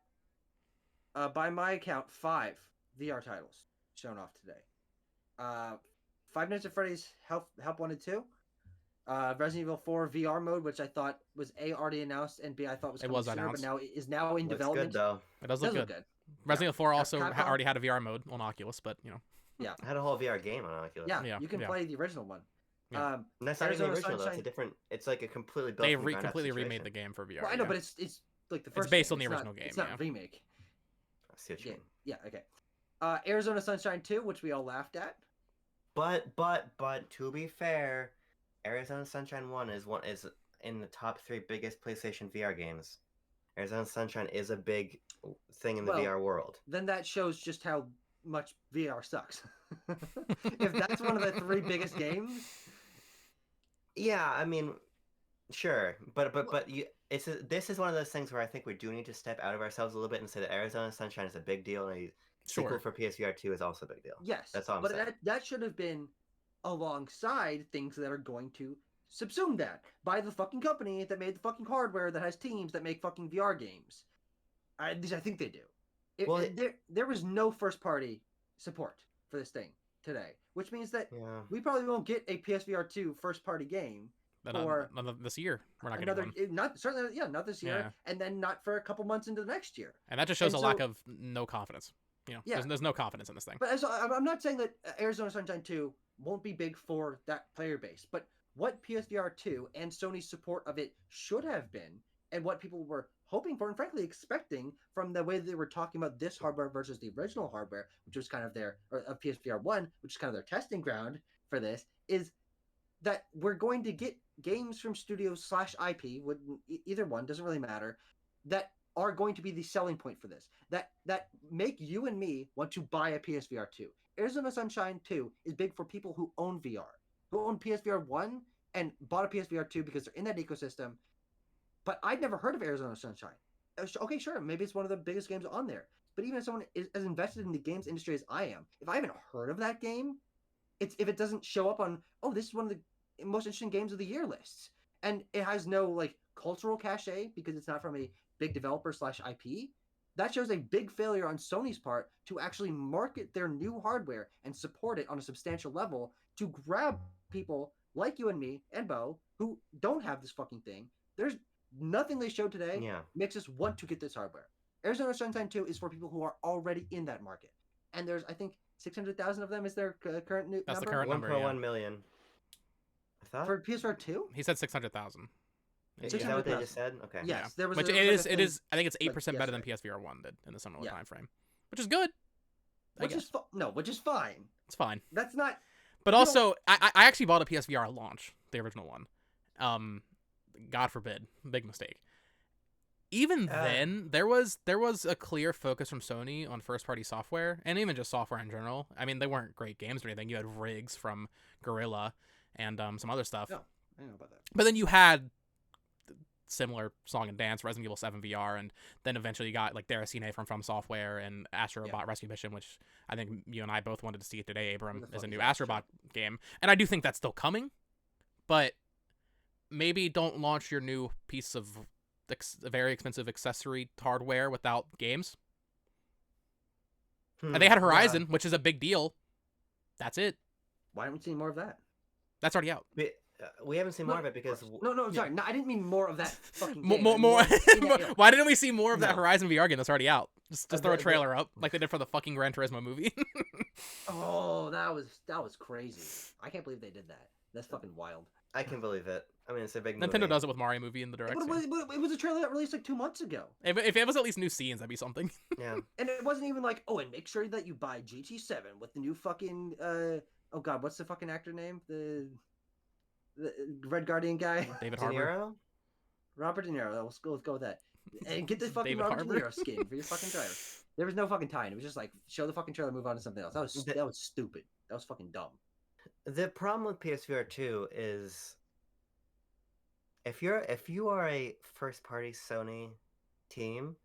Speaker 2: by my account, 5 VR titles shown off today. Five Nights at Freddy's Help 1 and 2. Resident Evil 4 VR mode, which I thought was A, already announced, and B, I thought was
Speaker 3: It
Speaker 2: coming
Speaker 3: was
Speaker 2: sooner,
Speaker 3: announced.
Speaker 2: but now is now in
Speaker 1: Looks
Speaker 2: development.
Speaker 1: good though.
Speaker 3: It does
Speaker 2: Does
Speaker 3: look
Speaker 2: look
Speaker 3: good.
Speaker 2: good.
Speaker 3: Resident Evil 4 also
Speaker 2: Capcom-
Speaker 3: already had a VR mode on Oculus, but you know.
Speaker 1: I had a whole VR game on Oculus.
Speaker 2: Yeah,
Speaker 3: Yeah,
Speaker 2: you can
Speaker 3: yeah.
Speaker 2: play the original one.
Speaker 3: Yeah.
Speaker 1: And that's not even the
Speaker 2: Arizona
Speaker 1: original though. It's a
Speaker 2: Sunshine-
Speaker 1: different. It's like a completely built
Speaker 3: They
Speaker 1: from the ground up
Speaker 3: completely remade
Speaker 1: situation.
Speaker 3: the game for VR.
Speaker 2: Well, I know,
Speaker 3: yeah.
Speaker 2: but it's like the
Speaker 3: It's
Speaker 2: first.
Speaker 3: based
Speaker 2: game.
Speaker 3: on the
Speaker 2: It's
Speaker 3: original
Speaker 2: not,
Speaker 3: game,
Speaker 2: It's not
Speaker 3: yeah.
Speaker 2: a remake.
Speaker 1: I see what you mean.
Speaker 2: Yeah. Okay. Arizona Sunshine 2, which we all laughed at.
Speaker 1: But to be fair, Arizona Sunshine 1 is in the top 3 biggest PlayStation VR games. Arizona Sunshine is a big thing in the
Speaker 2: Well,
Speaker 1: VR world.
Speaker 2: Then that shows just how much VR sucks. If that's one of the 3 biggest games,
Speaker 1: Yeah, I mean, sure, but this is one of those things where I think we do need to step out of ourselves a little bit and say that Arizona Sunshine is a big deal, and a sequel
Speaker 3: Sure.
Speaker 1: for PSVR 2 is also a big deal.
Speaker 2: yes,
Speaker 1: That's all I'm
Speaker 2: but
Speaker 1: saying.
Speaker 2: that should have been alongside things that are going to subsume that by the fucking company that made the fucking hardware that has teams that make fucking VR games. At least I think they do.
Speaker 1: Well,
Speaker 2: There was no first party support for this thing today, which means that
Speaker 1: Yeah.
Speaker 2: we probably won't get a PSVR 2 first party game
Speaker 3: But
Speaker 2: or
Speaker 3: not this year. We're not
Speaker 2: another
Speaker 3: getting one.
Speaker 2: not certainly not this year,
Speaker 3: Yeah.
Speaker 2: and then not for a couple months into the next year.
Speaker 3: And that just shows
Speaker 2: and
Speaker 3: a lack
Speaker 2: so-
Speaker 3: of no confidence. You know,
Speaker 2: Yeah.
Speaker 3: there's no confidence in this thing.
Speaker 2: But I'm not saying that Arizona Sunshine 2 won't be big for that player base, but what PSVR 2 and Sony's support of it should have been, and what people were hoping for and frankly expecting from the way they were talking about this hardware versus the original hardware, which was kind of of PSVR 1, which is kind of their testing ground for this, is that we're going to get games from studios / IP, either one, doesn't really matter, that are going to be the selling point for this. That make you and me want to buy a PSVR 2. Arizona Sunshine 2 is big for people who own VR, who own PSVR 1 and bought a PSVR 2 because they're in that ecosystem. But I'd never heard of Arizona Sunshine. Okay, sure, maybe it's one of the biggest games on there. But even if someone is as invested in the games industry as I am, if I haven't heard of that game, if it doesn't show up on, oh, this is one of the most interesting games of the year lists, and it has no like cultural cachet because it's not from a big developer / IP, that shows a big failure on Sony's part to actually market their new hardware and support it on a substantial level to grab people like you and me and Bo who don't have this fucking thing. There's nothing they showed today
Speaker 1: Yeah.
Speaker 2: makes us want to get this hardware. Arizona Sunshine 2 is for people who are already in that market. And there's, I think, 600,000 of them is their current
Speaker 3: That's the
Speaker 2: number.
Speaker 3: current number,
Speaker 1: 1.1 million. I thought.
Speaker 2: For PSVR 2?
Speaker 3: He said 600,000. in
Speaker 1: Is that
Speaker 3: September.
Speaker 1: what they just said? Okay.
Speaker 2: Yes, there was.
Speaker 3: Which
Speaker 2: there
Speaker 3: it
Speaker 2: was
Speaker 3: is.
Speaker 2: like a
Speaker 3: It
Speaker 2: thing,
Speaker 3: is. I think it's 8% better than
Speaker 2: yesterday.
Speaker 3: PSVR 1 did in the similar
Speaker 2: Yeah.
Speaker 3: time frame, which is good.
Speaker 2: Which is which is fine.
Speaker 3: It's fine.
Speaker 2: That's not.
Speaker 3: But
Speaker 2: you
Speaker 3: also, I actually bought a PSVR at launch, the original one. God forbid, big mistake. Even then, there was a clear focus from Sony on first party software, and even just software in general. I mean, they weren't great games or anything. You had rigs from Gorilla and some other stuff.
Speaker 2: No, I don't know about that.
Speaker 3: But then you had similar Song and Dance, Resident Evil 7 VR, and then eventually you got like Deracine from Software and Astro Bot Rescue Mission, which I think you and I both wanted to see today, Abram, as a new Astro Bot game. And I do think that's still coming, but maybe don't launch your new piece of very expensive accessory hardware without games. And they had Horizon, which is a big deal. That's it.
Speaker 2: Why haven't we seen more of that?
Speaker 3: That's already out.
Speaker 1: We haven't seen more of it because
Speaker 2: no, sorry, no, I didn't mean more of that fucking game.
Speaker 3: More.
Speaker 2: Yeah.
Speaker 3: Why didn't we see more of that Horizon VR game that's already out? Just throw a
Speaker 1: the-
Speaker 3: trailer up like they did for the fucking Gran Turismo movie.
Speaker 2: Oh, that was crazy. I can't believe they did that. That's fucking wild.
Speaker 1: I can believe it. I mean, it's a big
Speaker 3: Nintendo
Speaker 1: movie.
Speaker 3: does it with Mario movie in the
Speaker 2: But
Speaker 3: direction.
Speaker 2: it was a trailer that released like 2 months ago.
Speaker 3: If it was at least new scenes, that'd be something.
Speaker 1: Yeah.
Speaker 2: And it wasn't even like, oh, and make sure that you buy GT7 with the new fucking oh god, what's the fucking actor name? The Red Guardian guy?
Speaker 3: David
Speaker 1: De
Speaker 3: Harbour.
Speaker 1: Niro?
Speaker 2: Robert De Niro. Let's go with that. And get the fucking
Speaker 3: David
Speaker 2: Robert
Speaker 3: Harbour?
Speaker 2: De Niro skin for your fucking driver. There was no fucking tying. It was just like show the fucking trailer, move on to something else. That was stupid. That was fucking dumb.
Speaker 1: The problem with PSVR 2 is if you are a first party Sony team,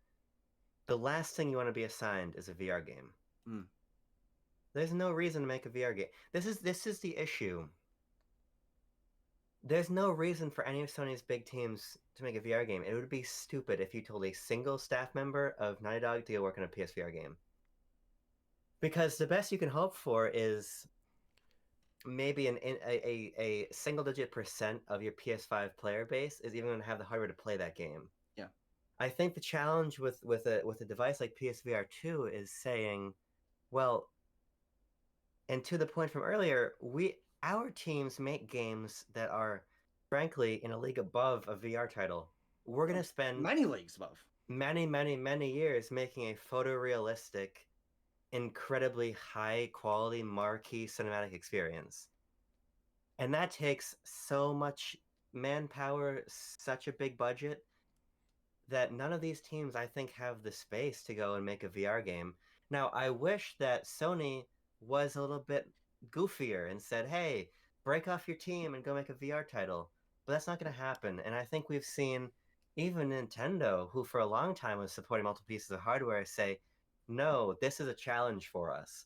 Speaker 1: the last thing you want to be assigned is a VR game.
Speaker 2: Mm.
Speaker 1: There's no reason to make a VR game. This is the issue. There's no reason for any of Sony's big teams to make a VR game. It would be stupid if you told a single staff member of Naughty Dog to go work on a PSVR game. Because the best you can hope for is maybe a single-digit % of your PS5 player base is even going to have the hardware to play that game.
Speaker 2: Yeah.
Speaker 1: I think the challenge with a device like PSVR 2 is saying, well, and to the point from earlier, our teams make games that are, frankly, in a league above a VR title. We're going to spend
Speaker 2: many leagues above.
Speaker 1: Many years making a photorealistic, incredibly high quality marquee cinematic experience. And that takes so much manpower, such a big budget, that none of these teams, I think, have the space to go and make a VR game. Now, I wish that Sony was a little bit goofier and said, hey, break off your team and go make a VR title. But that's not going to happen. And I think we've seen even Nintendo, who for a long time was supporting multiple pieces of hardware, say, no, this is a challenge for us.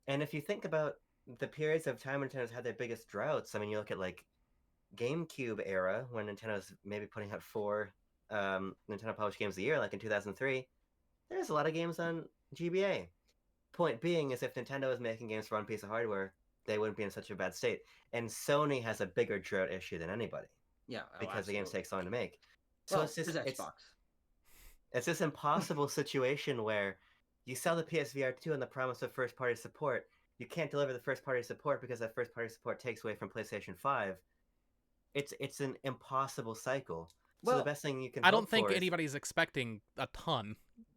Speaker 1: And if you think about the periods of time when Nintendo's had their biggest droughts, I mean, you look at like GameCube era when Nintendo's maybe putting out 4 Nintendo published games a year, like in 2003. There's a lot of games on GBA. Point being is if Nintendo was making games for one piece of hardware, they wouldn't be in such a bad state. And Sony has a bigger drought issue than anybody.
Speaker 2: Yeah,
Speaker 1: because the games take so long to make.
Speaker 2: So well, it's just Xbox.
Speaker 1: It's this impossible situation where you sell the PSVR 2 on the promise of first-party support. You can't deliver the first-party support because that first-party support takes away from PlayStation 5. It's an impossible cycle. So the best thing you can
Speaker 3: I don't think anybody's expecting a ton.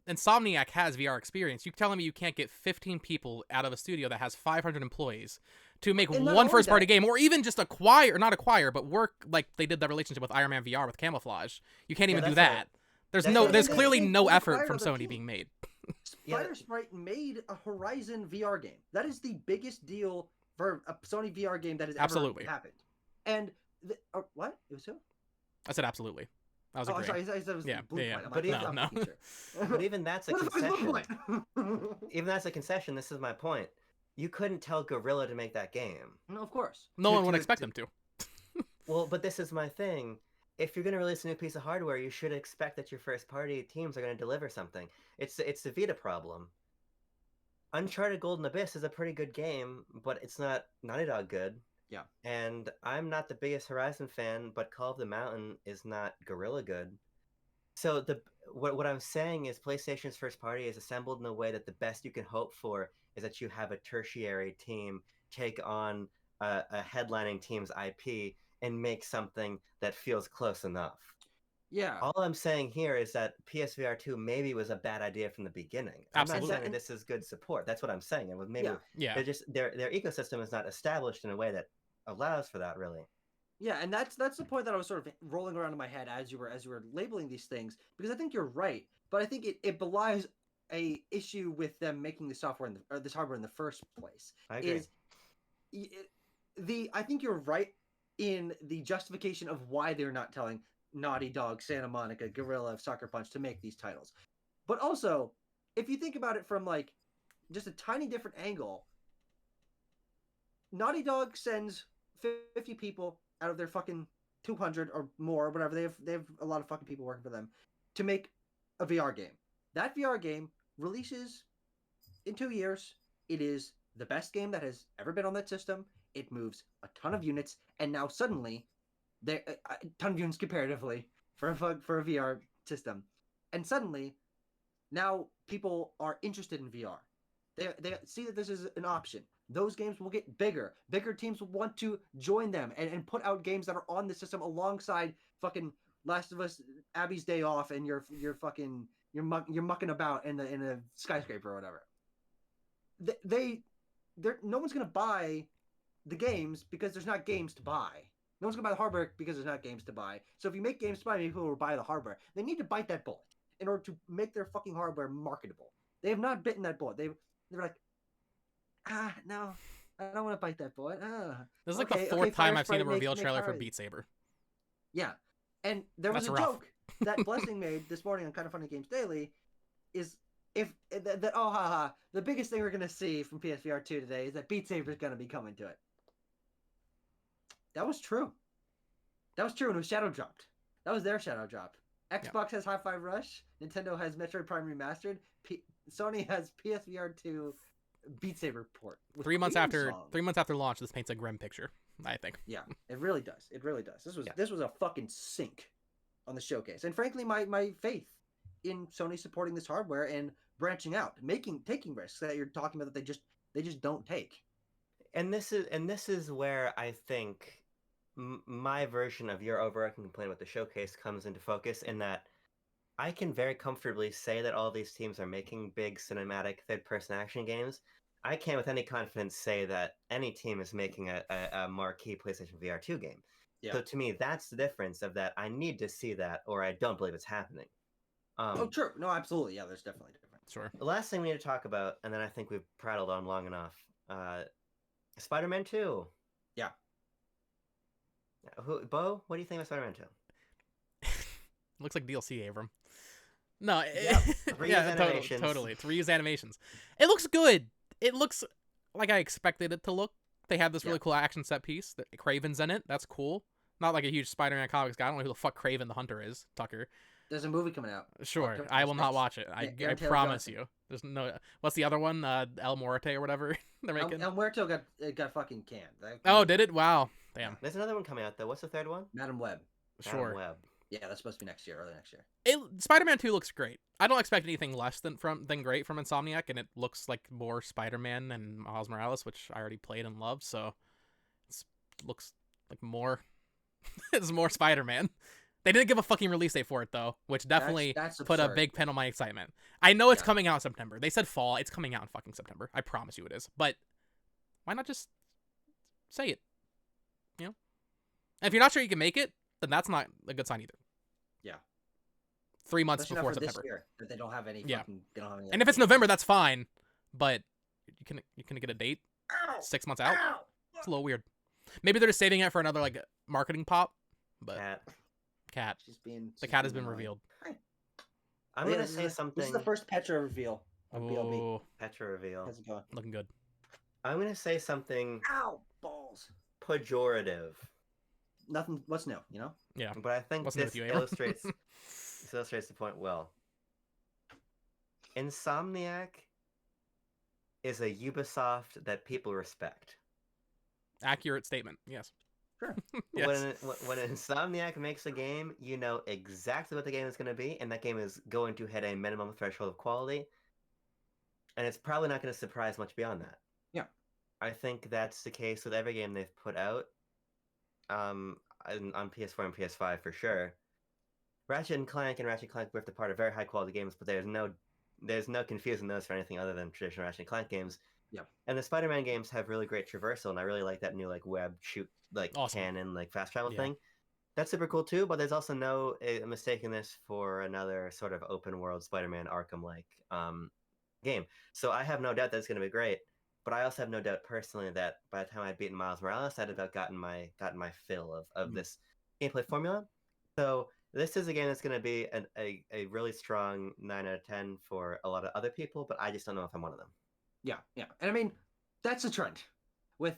Speaker 3: Insomniac has VR experience. You're telling me you can't get 15 people out of a studio that has 500 employees to make one first-party game, or even just not acquire, but work like they did that relationship with Iron Man VR with Camouflage. You can't even do that. There's clearly no effort from Sony being made.
Speaker 2: Spider Sprite made a Horizon VR game. That is the biggest deal for a Sony VR game that has ever happened. And what? It was who?
Speaker 3: I said absolutely. That was a great.
Speaker 2: Sorry, I said it was
Speaker 3: yeah.
Speaker 2: But
Speaker 3: no.
Speaker 1: But even that's a concession. Even that's a concession. This is my point. You couldn't tell Gorilla to make that game.
Speaker 2: No, of course.
Speaker 3: No one would expect them to.
Speaker 1: Well, but this is my thing. If you're going to release a new piece of hardware, you should expect that your first-party teams are going to deliver something. It's the Vita problem. Uncharted Golden Abyss is a pretty good game, but it's not Naughty Dog good.
Speaker 2: Yeah.
Speaker 1: And I'm not the biggest Horizon fan, but Call of the Mountain is not Gorilla good. So what I'm saying is PlayStation's first party is assembled in a way that the best you can hope for is that you have a tertiary team take on a headlining team's IP and make something that feels close enough.
Speaker 2: Yeah.
Speaker 1: All I'm saying here is that PSVR 2 maybe was a bad idea from the beginning.
Speaker 3: Absolutely.
Speaker 1: I'm not saying this is good support. That's what I'm saying. It was maybe
Speaker 3: Yeah.
Speaker 1: they're just their ecosystem is not established in a way that allows for that really.
Speaker 2: Yeah, and that's the point that I was sort of rolling around in my head as you were labeling these things, because I think you're right, but I think it belies a issue with them making the software or this hardware in the first place.
Speaker 1: I agree.
Speaker 2: I think you're right in the justification of why they're not telling Naughty Dog, Santa Monica, Guerrilla, Sucker Punch to make these titles. But also, if you think about it from like just a tiny different angle, Naughty Dog sends 50 people out of their fucking 200 or more, whatever. They have a lot of fucking people working for them to make a VR game. That VR game releases in 2 years. It is the best game that has ever been on that system. It moves a ton of units, and now suddenly, a ton of units comparatively for a VR system, and suddenly, now people are interested in VR. They see that this is an option. Those games will get bigger. Bigger teams will want to join them and put out games that are on the system alongside fucking Last of Us, Abby's Day Off, and you're mucking about in a skyscraper or whatever. No one's gonna buy the games because there's not games to buy. No one's gonna buy the hardware because there's not games to buy. So if you make games to buy, people will buy the hardware. They need to bite that bullet in order to make their fucking hardware marketable. They have not bitten that bullet. They're like, no, I don't want to bite that bullet.
Speaker 3: This is like the fourth time I've seen a reveal trailer for Beat Saber.
Speaker 2: Yeah, and there was a joke that Blessing made this morning on Kind of Funny Games Daily, is the biggest thing we're gonna see from PSVR 2 today is that Beat Saber is gonna be coming to it. That was true. And it was shadow dropped. That was their shadow drop. Xbox has Hi-Fi Rush. Nintendo has Metroid Prime Remastered. Sony has PSVR 2 Beat Saber port.
Speaker 3: 3 months after launch, this paints a grim picture, I think.
Speaker 2: Yeah, it really does. This was a fucking sink on the showcase. And frankly, my faith in Sony supporting this hardware and branching out, taking risks that you're talking about that they just don't take.
Speaker 1: And this is where I think my version of your overarching complaint with the showcase comes into focus, in that I can very comfortably say that all these teams are making big cinematic third-person action games. I can't with any confidence say that any team is making a marquee PlayStation VR 2 game. Yeah. So to me, that's the difference of that. I need to see that, or I don't believe it's happening.
Speaker 2: True. No, absolutely. Yeah, there's definitely a difference.
Speaker 3: Sure.
Speaker 1: The last thing we need to talk about, and then I think we've prattled on long enough, Spider-Man 2.
Speaker 2: Yeah.
Speaker 1: Bo, what do you think of Spider-Man 2?
Speaker 3: Looks like DLC, Abram. No, totally. 3 use animations. It looks good. It looks like I expected it to look. They have this really cool action set piece. Kraven's in it. That's cool. Not like a huge Spider-Man comics guy. I don't know who the fuck Kraven the Hunter is, Tucker.
Speaker 2: There's a movie coming out.
Speaker 3: Sure, I will not watch it. I promise you. There's no. What's the other one? El Muerte or whatever they're making.
Speaker 2: El Muerto got fucking canned.
Speaker 3: Oh, did it? Wow. Damn.
Speaker 1: There's another one coming out though. What's the third one?
Speaker 2: Madam Web.
Speaker 3: Sure.
Speaker 1: Madam Web.
Speaker 2: Yeah, that's supposed to be early next year.
Speaker 3: Spider-Man 2 looks great. I don't expect anything less than great from Insomniac, and it looks like more Spider-Man and Miles Morales, which I already played and loved. So it looks like more. It's more Spider-Man. They didn't give a fucking release date for it though, which definitely
Speaker 2: that's
Speaker 3: put a big pin on my excitement. I know it's coming out in September. They said fall. It's coming out in fucking September. I promise you it is. But why not just say it? You know? And if you're not sure you can make it, then that's not a good sign either.
Speaker 2: Yeah.
Speaker 3: 3 months
Speaker 2: Especially
Speaker 3: before
Speaker 2: for
Speaker 3: September.
Speaker 2: This year, that they don't have any.
Speaker 3: Yeah.
Speaker 2: They don't have any.
Speaker 3: And if it's November, that's fine. But you can get a date 6 months out.
Speaker 2: Ow!
Speaker 3: It's a little weird. Maybe they're just saving it for another like marketing pop. But cat. The cat has been revealed.
Speaker 1: I'm gonna say something.
Speaker 2: This is the first Petra reveal of BLB.
Speaker 1: Petra reveal.
Speaker 2: How's it going?
Speaker 3: Looking good.
Speaker 1: I'm gonna say something.
Speaker 2: Ow, balls.
Speaker 1: Pejorative.
Speaker 2: Nothing. What's new? You know.
Speaker 3: Yeah.
Speaker 1: But I think this illustrates the point well. Insomniac is a Ubisoft that people respect.
Speaker 3: Accurate statement. Yes.
Speaker 2: Sure.
Speaker 3: Yes.
Speaker 1: When Insomniac makes a game, you know exactly what the game is going to be, and that game is going to hit a minimum threshold of quality, and it's probably not going to surprise much beyond that.
Speaker 2: Yeah.
Speaker 1: I think that's the case with every game they've put out. on PS4 and PS5 for sure. Ratchet and Clank and Ratchet and Clank Rift Apart are very high quality games, but there's no confusing those for anything other than traditional Ratchet and Clank games.
Speaker 2: Yeah.
Speaker 1: And the Spider-Man games have really great traversal, and I really like that new like web shoot like
Speaker 3: Awesome.
Speaker 1: cannon like fast travel
Speaker 3: Yeah.
Speaker 1: thing. That's super cool too, but there's also no mistaking this for another sort of open world Spider-Man Arkham like game. So I have no doubt that it's going to be great, but I also have no doubt personally that by the time I'd beaten Miles Morales, I'd about gotten my fill of this gameplay formula. So this is a game that's going to be a really strong 9 out of 10 for a lot of other people, but I just don't know if I'm one of them.
Speaker 2: Yeah, yeah, and I mean that's a trend with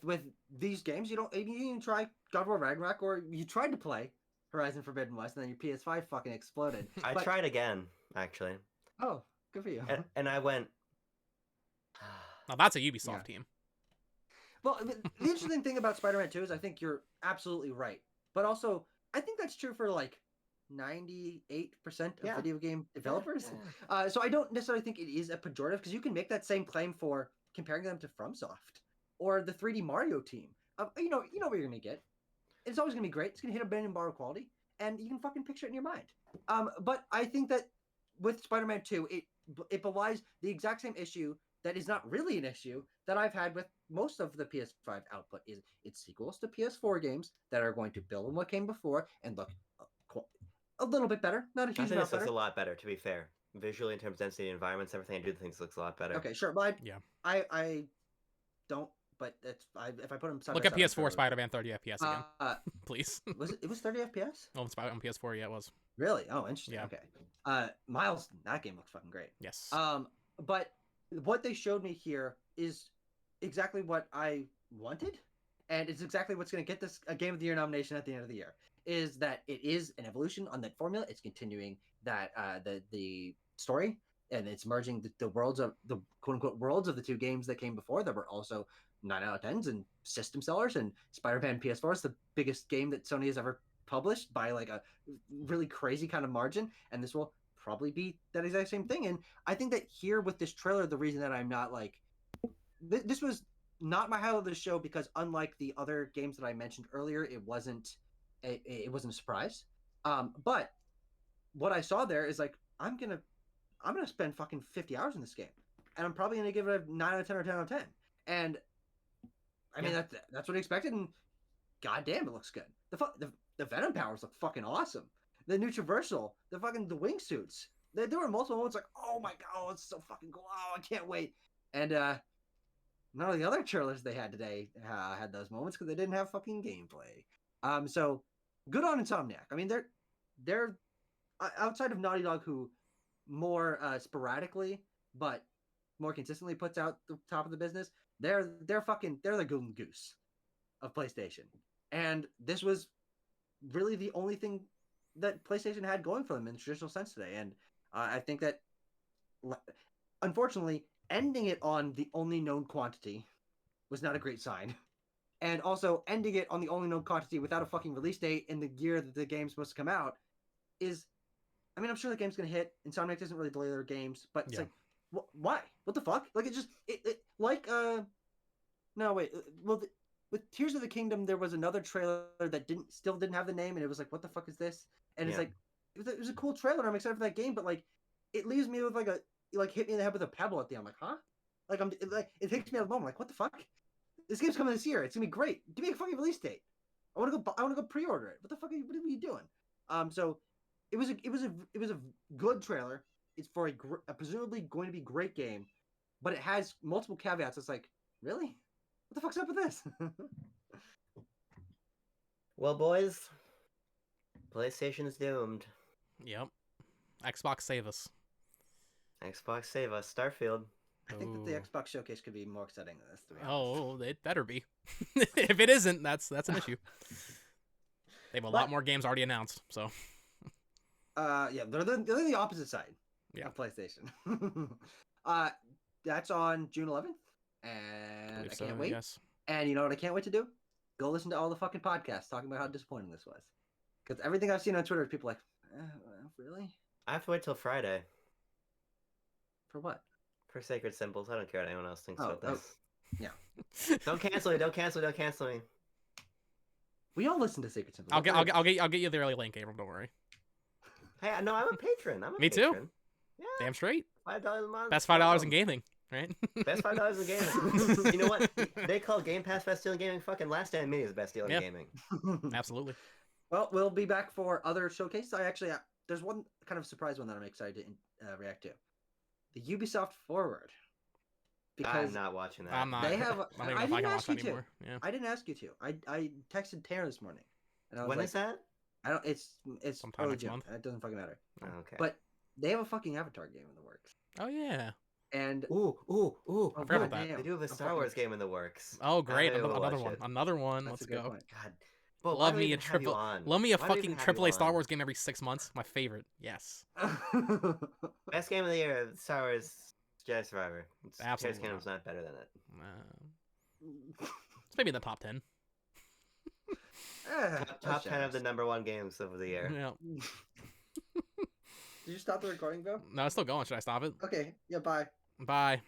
Speaker 2: these games. You even try God of War Ragnarok, or you tried to play Horizon Forbidden West, and then your PS5 fucking exploded.
Speaker 1: I tried again, actually.
Speaker 2: Oh, good for you.
Speaker 1: And I went.
Speaker 3: Now that's a Ubisoft team.
Speaker 2: Well, the interesting thing about Spider-Man 2 is I think you're absolutely right, but also I think that's true for like 98% of video game developers.
Speaker 1: Yeah.
Speaker 2: So I don't necessarily think it is a pejorative, because you can make that same claim for comparing them to FromSoft or the 3D Mario team. You know what you're gonna get. It's always gonna be great. It's gonna hit a billion bar quality, and you can fucking picture it in your mind. But I think that with Spider-Man 2, it belies the exact same issue that is not really an issue that I've had with most of the PS5 output. Is it's sequels to PS4 games that are going to build on what came before and look a little bit better, not a huge
Speaker 1: I think
Speaker 2: amount
Speaker 1: this looks
Speaker 2: better.
Speaker 1: a lot better, to be fair. Visually, in terms of density, environments, everything I do, things looks a lot better.
Speaker 2: Okay, sure, but
Speaker 3: Yeah.
Speaker 2: I don't. But if I put them side
Speaker 3: Look
Speaker 2: by
Speaker 3: at
Speaker 2: side,
Speaker 3: PS4 Spider-Man 30 FPS again, please.
Speaker 2: It was 30 FPS?
Speaker 3: Oh, on PS4, yeah, it was.
Speaker 2: Really? Oh, interesting.
Speaker 3: Yeah.
Speaker 2: Okay. Miles, that game looks fucking great.
Speaker 3: Yes.
Speaker 2: But what they showed me here is exactly what I wanted, and it's exactly what's going to get this a Game of the Year nomination at the end of the year. Is that it is an evolution on that formula. It's continuing that the story, and it's merging the worlds of the quote unquote worlds of the two games that came before that were also 9 out of 10s and system sellers. And Spider-Man PS4 is the biggest game that Sony has ever published by like a really crazy kind of margin, and this will probably be that exact same thing. And I think that here with this trailer, the reason that I'm not like this was not my highlight of the show, because unlike the other games that I mentioned earlier, it wasn't a surprise. But what I saw there is like I'm gonna spend fucking 50 hours in this game, and I'm probably gonna give it a 9 out of 10 or 10 out of 10. And I mean that's what I expected, and goddamn, it looks good. The Venom powers look fucking awesome. The new traversal, the wingsuits. There were multiple moments like, oh my god, it's so fucking cool. Oh, I can't wait. And none of the other trailers they had today had those moments because they didn't have fucking gameplay. So good on Insomniac. I mean, they're outside of Naughty Dog, who more sporadically but more consistently puts out the top of the business. They're the golden goose of PlayStation, and this was really the only thing that PlayStation had going for them in the traditional sense today. And I think that, unfortunately, ending it on the only known quantity was not a great sign. And also ending it on the only known quantity without a fucking release date in the year that the game's supposed to come out is, I mean, I'm sure the game's going to hit. Insomniac doesn't really delay their games, but it's like, why? What the fuck? Like, with Tears of the Kingdom, there was another trailer that still didn't have the name, and it was like, what the fuck is this? And it's like, it was a cool trailer. I'm excited for that game, but like, it leaves me with hit me in the head with a pebble at the end. I'm like, huh? It takes me out of the moment. Like, what the fuck? This game's coming this year. It's gonna be great. Give me a fucking release date. I want to go pre-order it. What the fuck? What are you doing? So, it was a good trailer. It's for a presumably going to be great game, but it has multiple caveats. It's like, really? What the fuck's up with this?
Speaker 1: Well, boys, PlayStation's doomed.
Speaker 3: Yep. Xbox save us.
Speaker 1: Xbox save us. Starfield.
Speaker 2: I think that the Xbox showcase could be more exciting than this, to be honest.
Speaker 3: Oh, it better be. If it isn't, that's an issue. They have a lot more games already announced, so.
Speaker 2: Yeah, they're the opposite side of PlayStation. That's on June 11th, and I can't wait.
Speaker 3: Yes.
Speaker 2: And you know what I can't wait to do? Go listen to all the fucking podcasts talking about how disappointing this was. Because everything I've seen on Twitter, people are like, really?
Speaker 1: I have to wait till Friday.
Speaker 2: For what?
Speaker 1: For Sacred Symbols. I don't care what anyone else thinks about this.
Speaker 2: Yeah.
Speaker 1: Don't cancel me. Don't cancel me.
Speaker 2: We all listen to Secret Symphony.
Speaker 3: I'll get you the early link, Abram. Don't worry.
Speaker 1: Hey, no, I'm a patron. I'm a
Speaker 3: Me too.
Speaker 1: patron. Yeah,
Speaker 3: Damn straight.
Speaker 1: $5 a month.
Speaker 3: Best $5 in gaming, right?
Speaker 1: Best $5 in gaming. You know what? They call Game Pass best deal in gaming. Fucking Last Stand Mini is the best deal in gaming.
Speaker 3: Absolutely.
Speaker 2: Well, we'll be back for other showcases. There's one kind of surprise one that I'm excited to react to. The Ubisoft Forward.
Speaker 1: I'm not watching that.
Speaker 3: I'm not.
Speaker 2: They have.
Speaker 3: I don't even know
Speaker 2: I
Speaker 3: if I
Speaker 2: didn't
Speaker 3: can
Speaker 2: ask
Speaker 3: watch
Speaker 2: you
Speaker 3: that anymore. Yeah.
Speaker 2: I didn't ask you to. I texted Tanner this morning. And I was
Speaker 1: When
Speaker 2: like,
Speaker 1: is that?
Speaker 2: I don't. It's
Speaker 3: Sometime
Speaker 2: early
Speaker 3: next
Speaker 2: June.
Speaker 3: month.
Speaker 2: It doesn't fucking matter.
Speaker 1: Oh, okay.
Speaker 2: But they have a fucking Avatar game in the works.
Speaker 3: Oh yeah.
Speaker 2: And
Speaker 1: Ooh.
Speaker 3: I forgot about that.
Speaker 1: They do have a Star Wars game in the works.
Speaker 3: Oh great,
Speaker 1: I will
Speaker 3: another
Speaker 1: watch
Speaker 3: one.
Speaker 1: it.
Speaker 3: Another one.
Speaker 2: That's
Speaker 3: Let's
Speaker 2: a good
Speaker 3: go.
Speaker 2: point.
Speaker 1: God. But
Speaker 3: Love me a triple. Love me a
Speaker 1: Why do we
Speaker 3: fucking
Speaker 1: even have you
Speaker 3: AAA Star
Speaker 1: on?
Speaker 3: Wars game every 6 months. My favorite. Yes.
Speaker 1: Best game of the year, Star Wars Jedi Survivor.
Speaker 3: Absolutely
Speaker 1: Tears Kingdom's not better than it.
Speaker 3: It's maybe in the top 10.
Speaker 1: Top 10 of the #1 games of the year.
Speaker 3: Yeah.
Speaker 2: Did you stop the recording, Bill?
Speaker 3: No, it's still going. Should I stop it?
Speaker 2: Okay. Yeah. Bye.
Speaker 3: Bye.